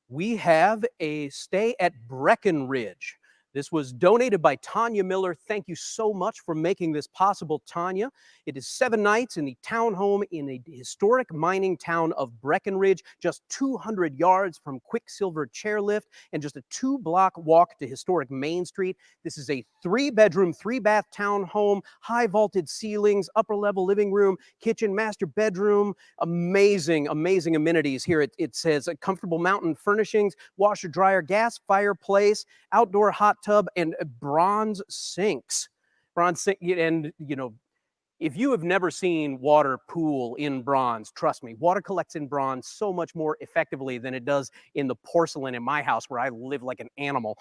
we have a stay at Breckenridge. This was donated by Tanya Miller. Thank you so much for making this possible, Tanya. It is 7 nights in the townhome in the historic mining town of Breckenridge, just 200 yards from Quicksilver Chairlift and just a 2-block walk to historic Main Street. This is a 3-bedroom, 3-bath townhome, high vaulted ceilings, upper level living room, kitchen, master bedroom. Amazing, amazing amenities here. It says a comfortable mountain furnishings, washer, dryer, gas fireplace, outdoor hot tub, and bronze sinks. And if you have never seen water pool in bronze, trust me, water collects in bronze so much more effectively than it does in the porcelain in my house where I live like an animal.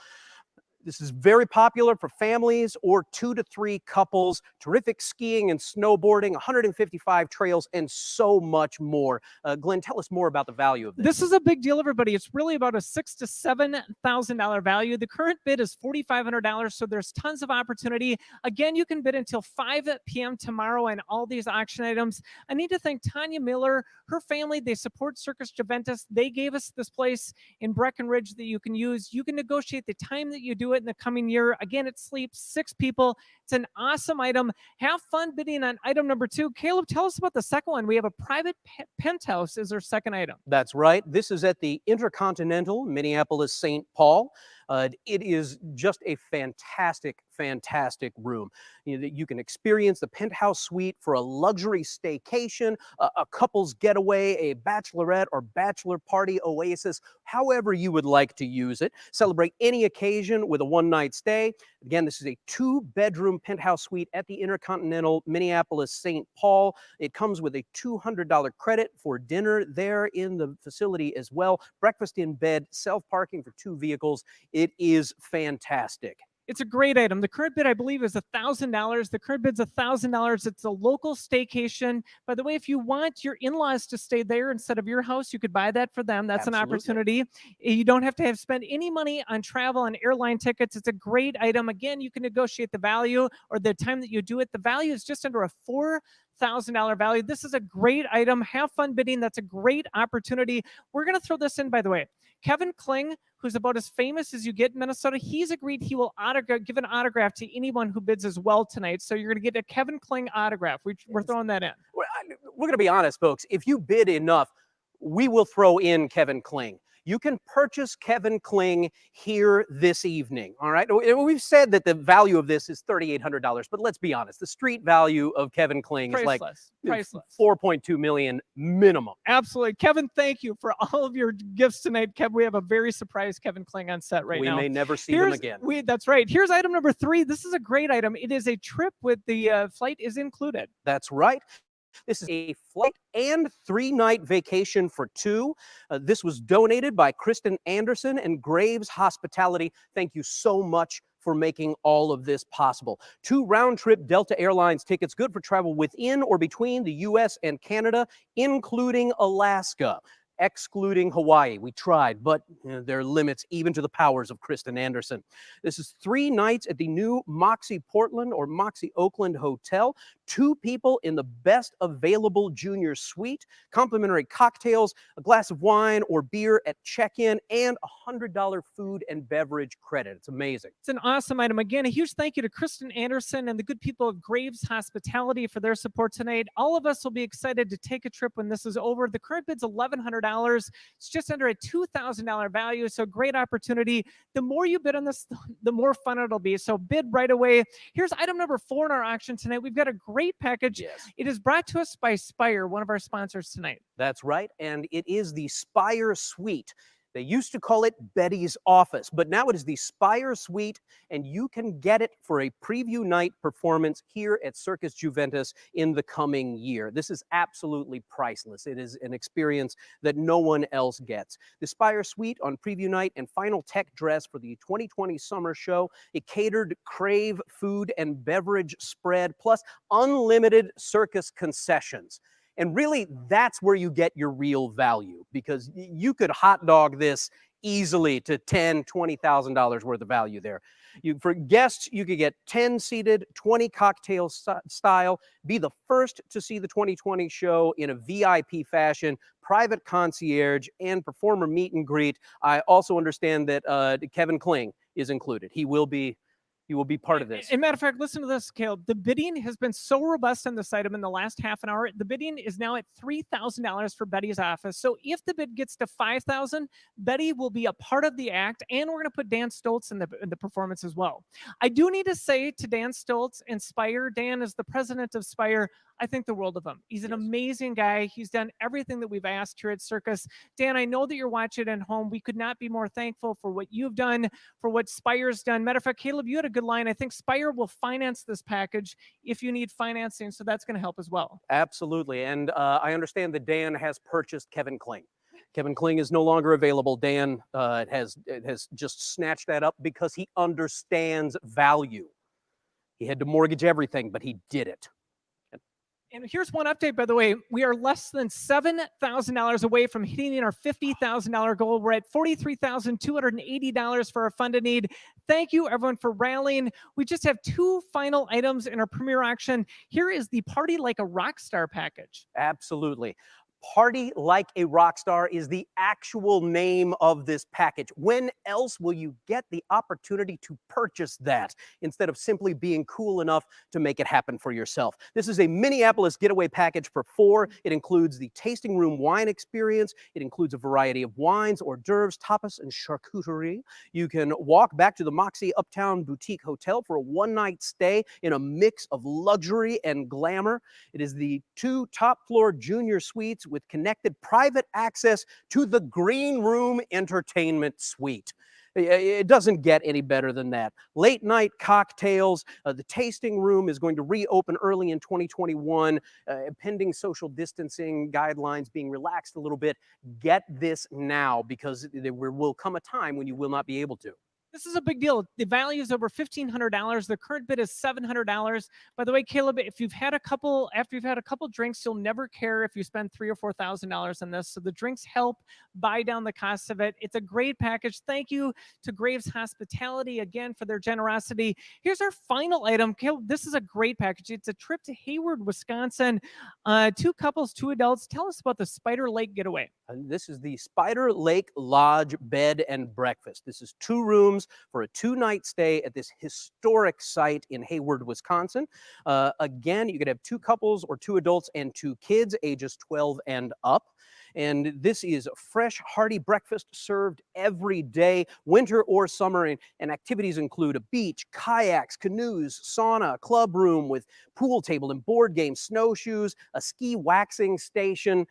This is very popular for families or 2 to 3 couples. Terrific skiing and snowboarding, 155 trails, and so much more. Glenn, tell us more about the value of this. This is a big deal, everybody. It's really about a $6,000 to $7,000 value. The current bid is $4,500, so there's tons of opportunity. Again, you can bid until 5 p.m. tomorrow on all these auction items. I need to thank Tanya Miller, her family. They support Circus Juventus. They gave us this place in Breckenridge that you can use. You can negotiate the time that you do it in the coming year. Again, it sleeps 6 people. It's an awesome item. Have fun bidding on item number 2. Caleb, tell us about the second one. We have a private penthouse as our second item. That's right. This is at the Intercontinental Minneapolis St. Paul. It is just a fantastic, fantastic room. You can experience the penthouse suite for a luxury staycation, a couple's getaway, a bachelorette or bachelor party oasis, however you would like to use it. Celebrate any occasion with a one-night stay. Again, this is a 2-bedroom penthouse suite at the Intercontinental Minneapolis St. Paul. It comes with a $200 credit for dinner there in the facility as well. Breakfast in bed, self-parking for 2 vehicles. It is fantastic. It's a great item. The current bid, I believe, is $1,000. The current bid's $1,000. It's a local staycation. By the way, if you want your in-laws to stay there instead of your house, you could buy that for them. That's Absolutely. an opportunity. You don't have to spend any money on travel and airline tickets. It's a great item. Again, you can negotiate the value or the time that you do it. The value is just under a $4,000 value. This is a great item. Have fun bidding. That's a great opportunity. We're going to throw this in, by the way. Kevin Kling, who's about as famous as you get in Minnesota, he's agreed he will give an autograph to anyone who bids as well tonight. So you're going to get a Kevin Kling autograph. We're throwing that in. We're going to be honest, folks. If you bid enough, we will throw in Kevin Kling. You can purchase Kevin Kling here this evening, all right? We've said that the value of this is $3,800, but let's be honest. The street value of Kevin Kling is like priceless. $4.2 million minimum. Absolutely. Kevin, thank you for all of your gifts tonight. Kevin, we have a very surprised Kevin Kling on set right now. We may never see him again. That's right. Here's item number 3. This is a great item. It is a trip with the flight is included. That's right. This is a flight and 3-night vacation for 2. This was donated by Kristen Anderson and Graves Hospitality. Thank you so much for making all of this possible. 2 round-trip Delta Airlines tickets, good for travel within or between the U.S. and Canada, including Alaska. Excluding Hawaii. We tried, but there are limits even to the powers of Kristen Anderson. This is 3 nights at the new Moxie Portland or Moxie Oakland Hotel, 2 people in the best available junior suite, complimentary cocktails, a glass of wine or beer at check-in, and a $100 food and beverage credit. It's amazing. It's an awesome item. Again, a huge thank you to Kristen Anderson and the good people of Graves Hospitality for their support tonight. All of us will be excited to take a trip when this is over. The current bid's $1,100. It's just under a $2,000 value, so great opportunity. The more you bid on this, the more fun it'll be. So bid right away. Here's item number 4 in our auction tonight. We've got a great package. Yes. It is brought to us by Spire, one of our sponsors tonight. That's right, and it is the Spire Suite. They used to call it Betty's Office, but now it is the Spire Suite, and you can get it for a preview night performance here at Circus Juventas in the coming year. This is absolutely priceless. It is an experience that no one else gets. The Spire Suite on preview night and final tech dress for the 2020 summer show. A catered Crave food and beverage spread, plus unlimited circus concessions. And really, that's where you get your real value, because you could hot dog this easily to $10,000, $20,000 worth of value there. For guests, you could get 10 seated, 20 cocktail style, be the first to see the 2020 show in a VIP fashion, private concierge, and performer meet and greet. I also understand that Kevin Kling is included. He will be part of this. As a matter of fact, listen to this, Caleb. The bidding has been so robust on this item in the last half an hour. The bidding is now at $3,000 for Betty's Office. So if the bid gets to $5,000, Betty will be a part of the act, and we're going to put Dan Stoltz in the performance as well. I do need to say to Dan Stoltz and Spire, Dan is the president of Spire. I think the world of him. He's an amazing guy. He's done everything that we've asked here at Circus. Dan, I know that you're watching at home. We could not be more thankful for what you've done, for what Spire's done. Matter of fact, Caleb, you had a good line. I think Spire will finance this package if you need financing, so that's going to help as well. Absolutely, and I understand that Dan has purchased Kevin Kling. Kevin Kling is no longer available. Dan has just snatched that up because he understands value. He had to mortgage everything, but he did it. And here's one update, by the way. We are less than $7,000 away from hitting our $50,000 goal. We're at $43,280 for our funded need. Thank you, everyone, for rallying. We just have 2 final items in our premier auction. Here is the Party Like a Rock Star package. Absolutely. Party Like a Rock Star is the actual name of this package. When else will you get the opportunity to purchase that instead of simply being cool enough to make it happen for yourself? This is a Minneapolis getaway package for 4. It includes the tasting room wine experience. It includes a variety of wines, hors d'oeuvres, tapas, and charcuterie. You can walk back to the Moxie Uptown Boutique Hotel for a one-night stay in a mix of luxury and glamour. It is the 2 top-floor junior suites with connected private access to the Green Room Entertainment Suite. It doesn't get any better than that. Late night cocktails. The tasting room is going to reopen early in 2021, pending social distancing guidelines being relaxed a little bit. Get this now, because there will come a time when you will not be able to. This is a big deal. The value is over $1,500. The current bid is $700. By the way, Caleb, if you've had a couple, after you've had a couple drinks, you'll never care if you spend $3,000 or $4,000 on this. So the drinks help buy down the cost of it. It's a great package. Thank you to Graves Hospitality again for their generosity. Here's our final item. Caleb, this is a great package. It's a trip to Hayward, Wisconsin. 2 couples, 2 adults. Tell us about the Spider Lake Getaway. And this is the Spider Lake Lodge Bed and Breakfast. This is 2 rooms for a 2-night stay at this historic site in Hayward, Wisconsin. Again, you could have 2 couples or 2 adults and 2 kids, ages 12 and up. And this is fresh, hearty breakfast served every day, winter or summer. And activities include a beach, kayaks, canoes, sauna, club room with pool table and board games, snowshoes, a ski waxing station,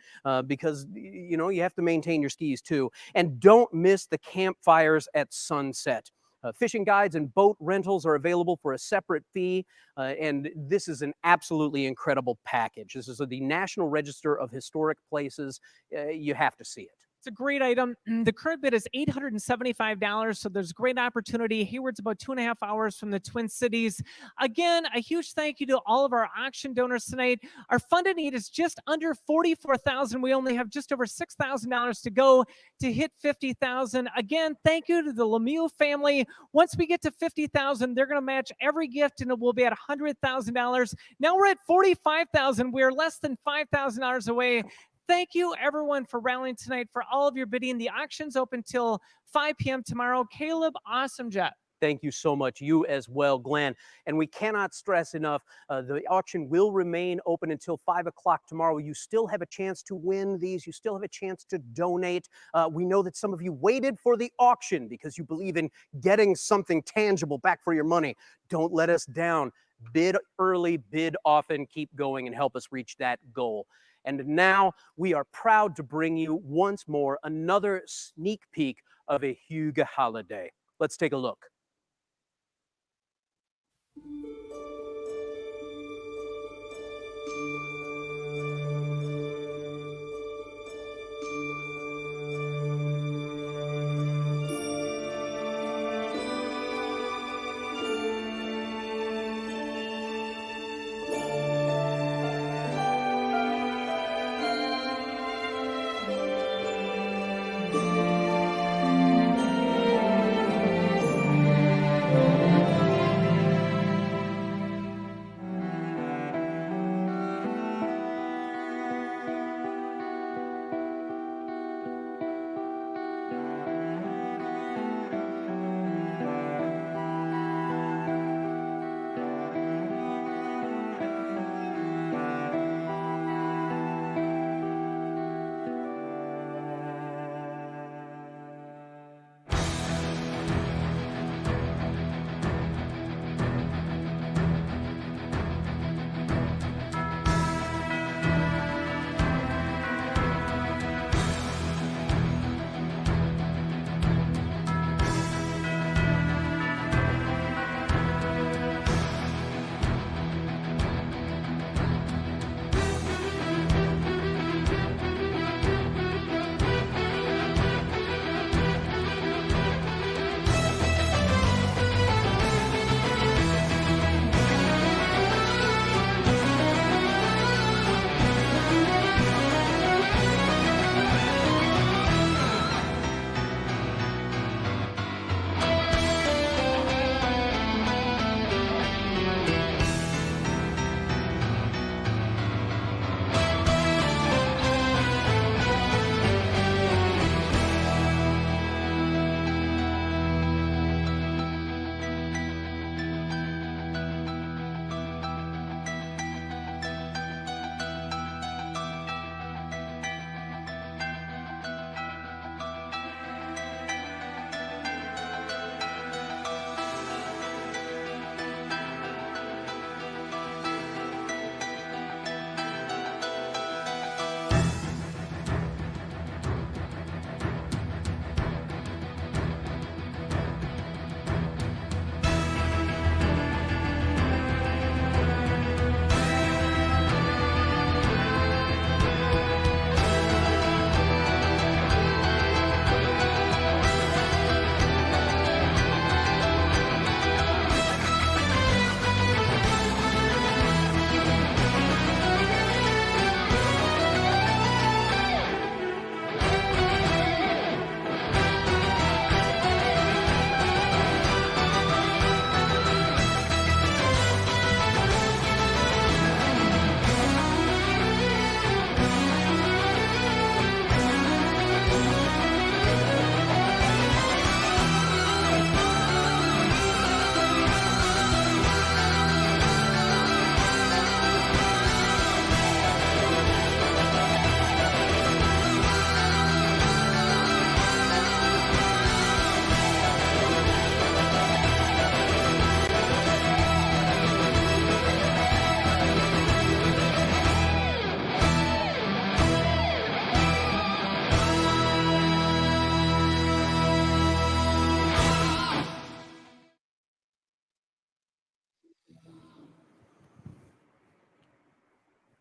because, you know, you have to maintain your skis too. And don't miss the campfires at sunset. Fishing guides and boat rentals are available for a separate fee, and this is an absolutely incredible package. This is the National Register of Historic Places. You have to see it. It's It's a great item. The current bid is $875, so there's a great opportunity. Hayward's about 2.5 hours from the Twin Cities. Again, a huge thank you to all of our auction donors tonight. Our funded need is just under $44,000. We only have just over $6,000 to go to hit $50,000. Again, thank you to the Lemieux family. Once we get to $50,000, they're going to match every gift, and it will be at $100,000. Now we're at $45,000. We're less than $5,000 away. Thank you, everyone, for rallying tonight, for all of your bidding. The auction's open till 5 p.m. tomorrow. Caleb, awesome job. Thank you so much. You as well, Glenn. And we cannot stress enough, the auction will remain open until 5 o'clock tomorrow. You still have a chance to win these. You still have a chance to donate. We know that some of you waited for the auction because you believe in getting something tangible back for your money. Don't let us down. Bid early, bid often, keep going, and help us reach that goal. And now we are proud to bring you once more another sneak peek of a Hygge holiday. Let's take a look.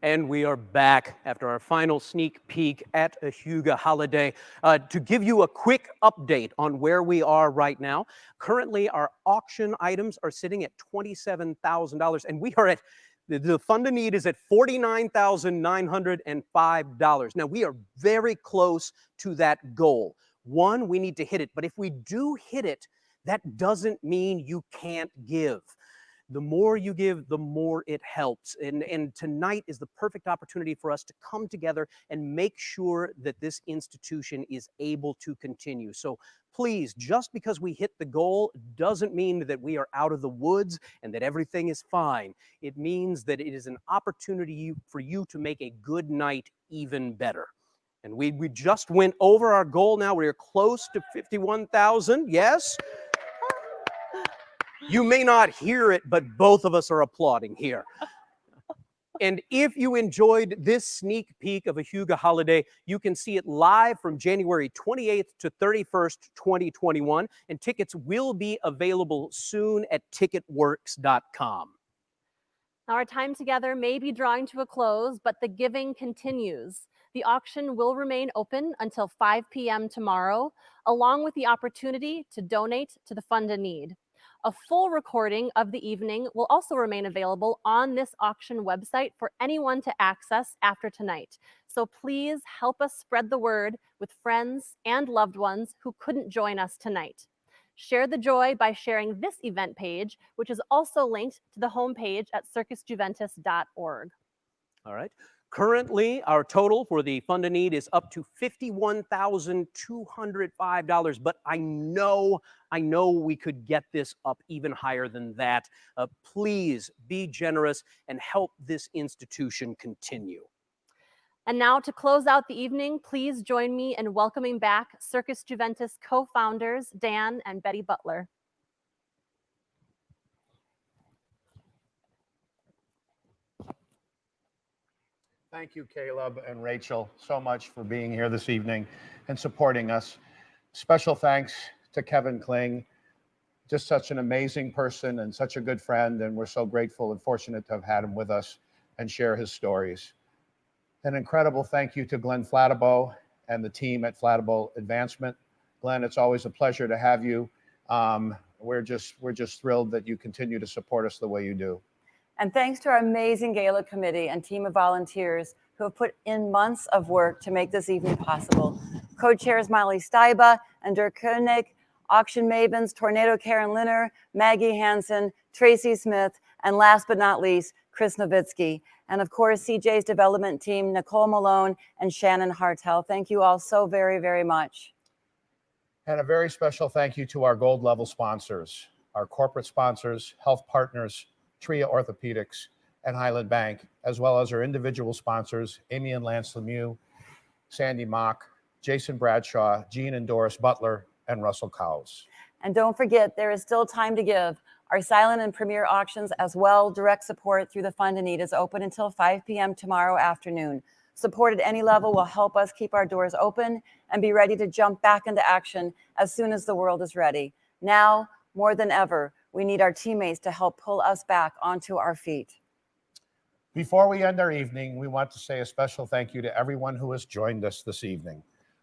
And we are back after our final sneak peek at a Huga holiday. To give you a quick update on where we are right now, currently our auction items are sitting at $27,000, and we are at the fund of need is at $49,905. Now, we are very close to that goal. One, we need to hit it, but if we do hit it, that doesn't mean you can't give. The more you give, the more it helps. And tonight is the perfect opportunity for us to come together and make sure that this institution is able to continue. So please, just because we hit the goal doesn't mean that we are out of the woods and that everything is fine. It means that it is an opportunity for you to make a good night even better. And we just went over our goal now. We are close to 51,000. Yes? You may not hear it, but both of us are applauding here. And if you enjoyed this sneak peek of a Huga holiday, you can see it live from January 28th to 31st, 2021. And tickets will be available soon at ticketworks.com. Our time together may be drawing to a close, but the giving continues. The auction will remain open until 5 p.m. tomorrow, along with the opportunity to donate to the Fund of Need. A full recording of the evening will also remain available on this auction website for anyone to access after tonight. So please help us spread the word with friends and loved ones who couldn't join us tonight. Share the joy by sharing this event page, which is also linked to the homepage at circusjuventas.org. All right. Currently, our total for the Fund of Need is up to $51,205, but I know we could get this up even higher than that. Please be generous and help this institution continue. And now to close out the evening, please join me in welcoming back Circus Juventas co-founders Dan and Betty Butler. Thank you, Caleb and Rachel, so much for being here this evening and supporting us. Special thanks to Kevin Kling, just such an amazing person and such a good friend, and we're so grateful and fortunate to have had him with us and share his stories. An incredible thank you to Glenn Flattabo and the team at Flattabo Advancement. Glenn, it's always a pleasure to have you. We're just thrilled that you continue to support us the way you do. And thanks to our amazing Gala committee and team of volunteers who have put in months of work to make this evening possible. Co-chairs Molly Steiba and Dirk Koenig, auction mavens Tornado Karen Linner, Maggie Hansen, Tracy Smith, and last but not least, Chris Nowitzki. And of course, CJ's development team, Nicole Malone and Shannon Hartel. Thank you all so very, very much. And a very special thank you to our gold level sponsors, our corporate sponsors, Health Partners, Tria Orthopedics, and Highland Bank, as well as our individual sponsors, Amy and Lance Lemieux, Sandy Mock, Jason Bradshaw, Jean and Doris Butler, and Russell Cowles. And don't forget, there is still time to give. Our silent and premier auctions, as well direct support through the Fund of Need, is open until 5 p.m. tomorrow afternoon. Support at any level will help us keep our doors open and be ready to jump back into action as soon as the world is ready. Now, more than ever, we need our teammates to help pull us back onto our feet. Before we end our evening, we want to say a special thank you to everyone who has joined us this evening,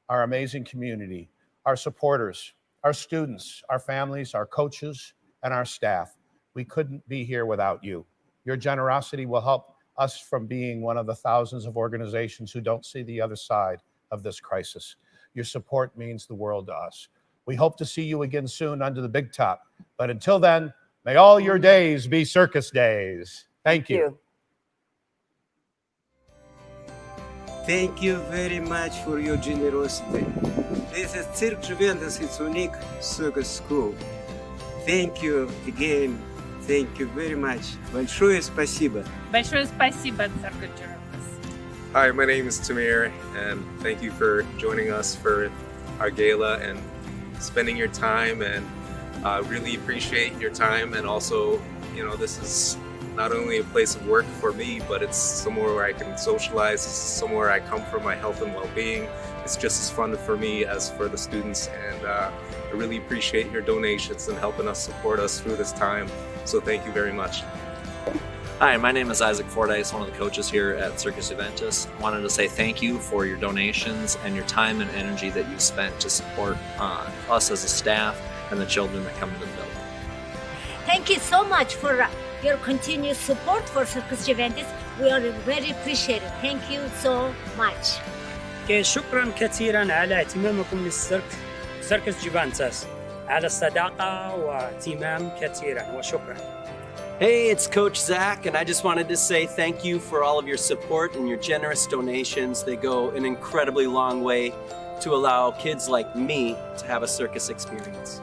our amazing community, our supporters, our students, our families, our coaches, and our staff. We couldn't be here without you. Your generosity will help us from being one of the thousands of organizations who don't see the other side of this crisis. Your support means the world to us. We hope to see you again soon under the big top. But until then, may all your days be circus days. Thank you. Thank you very much for your generosity. This is Circus Juventas, its unique circus school. Thank you again. Thank you very much. Большое спасибо. Большое спасибо, Circus Juventas. Hi, my name is Tamir, and thank you for joining us for our gala and spending your time, and really appreciate your time. And also, you know, this is not only a place of work for me, but it's somewhere where I can socialize, somewhere I come for my health and well-being. It's just as fun for me as for the students, and I really appreciate your donations and helping us support us through this time. So thank you very much. Hi, my name is Isaac Fordyce, one of the coaches here at Circus Juventas. I wanted to say thank you for your donations and your time and energy that you've spent to support us as a staff and the children that come into the building. Thank you so much for your continued support for Circus Juventas. We are very appreciated. Thank you so much. شكرا كثيرا على اهتمامكم سيركس جوفانتاس على الصداقة واهتمام كثيرا وشكرا. Hey, it's Coach Zach, and I just wanted to say thank you for all of your support and your generous donations. They go an incredibly long way to allow kids like me to have a circus experience.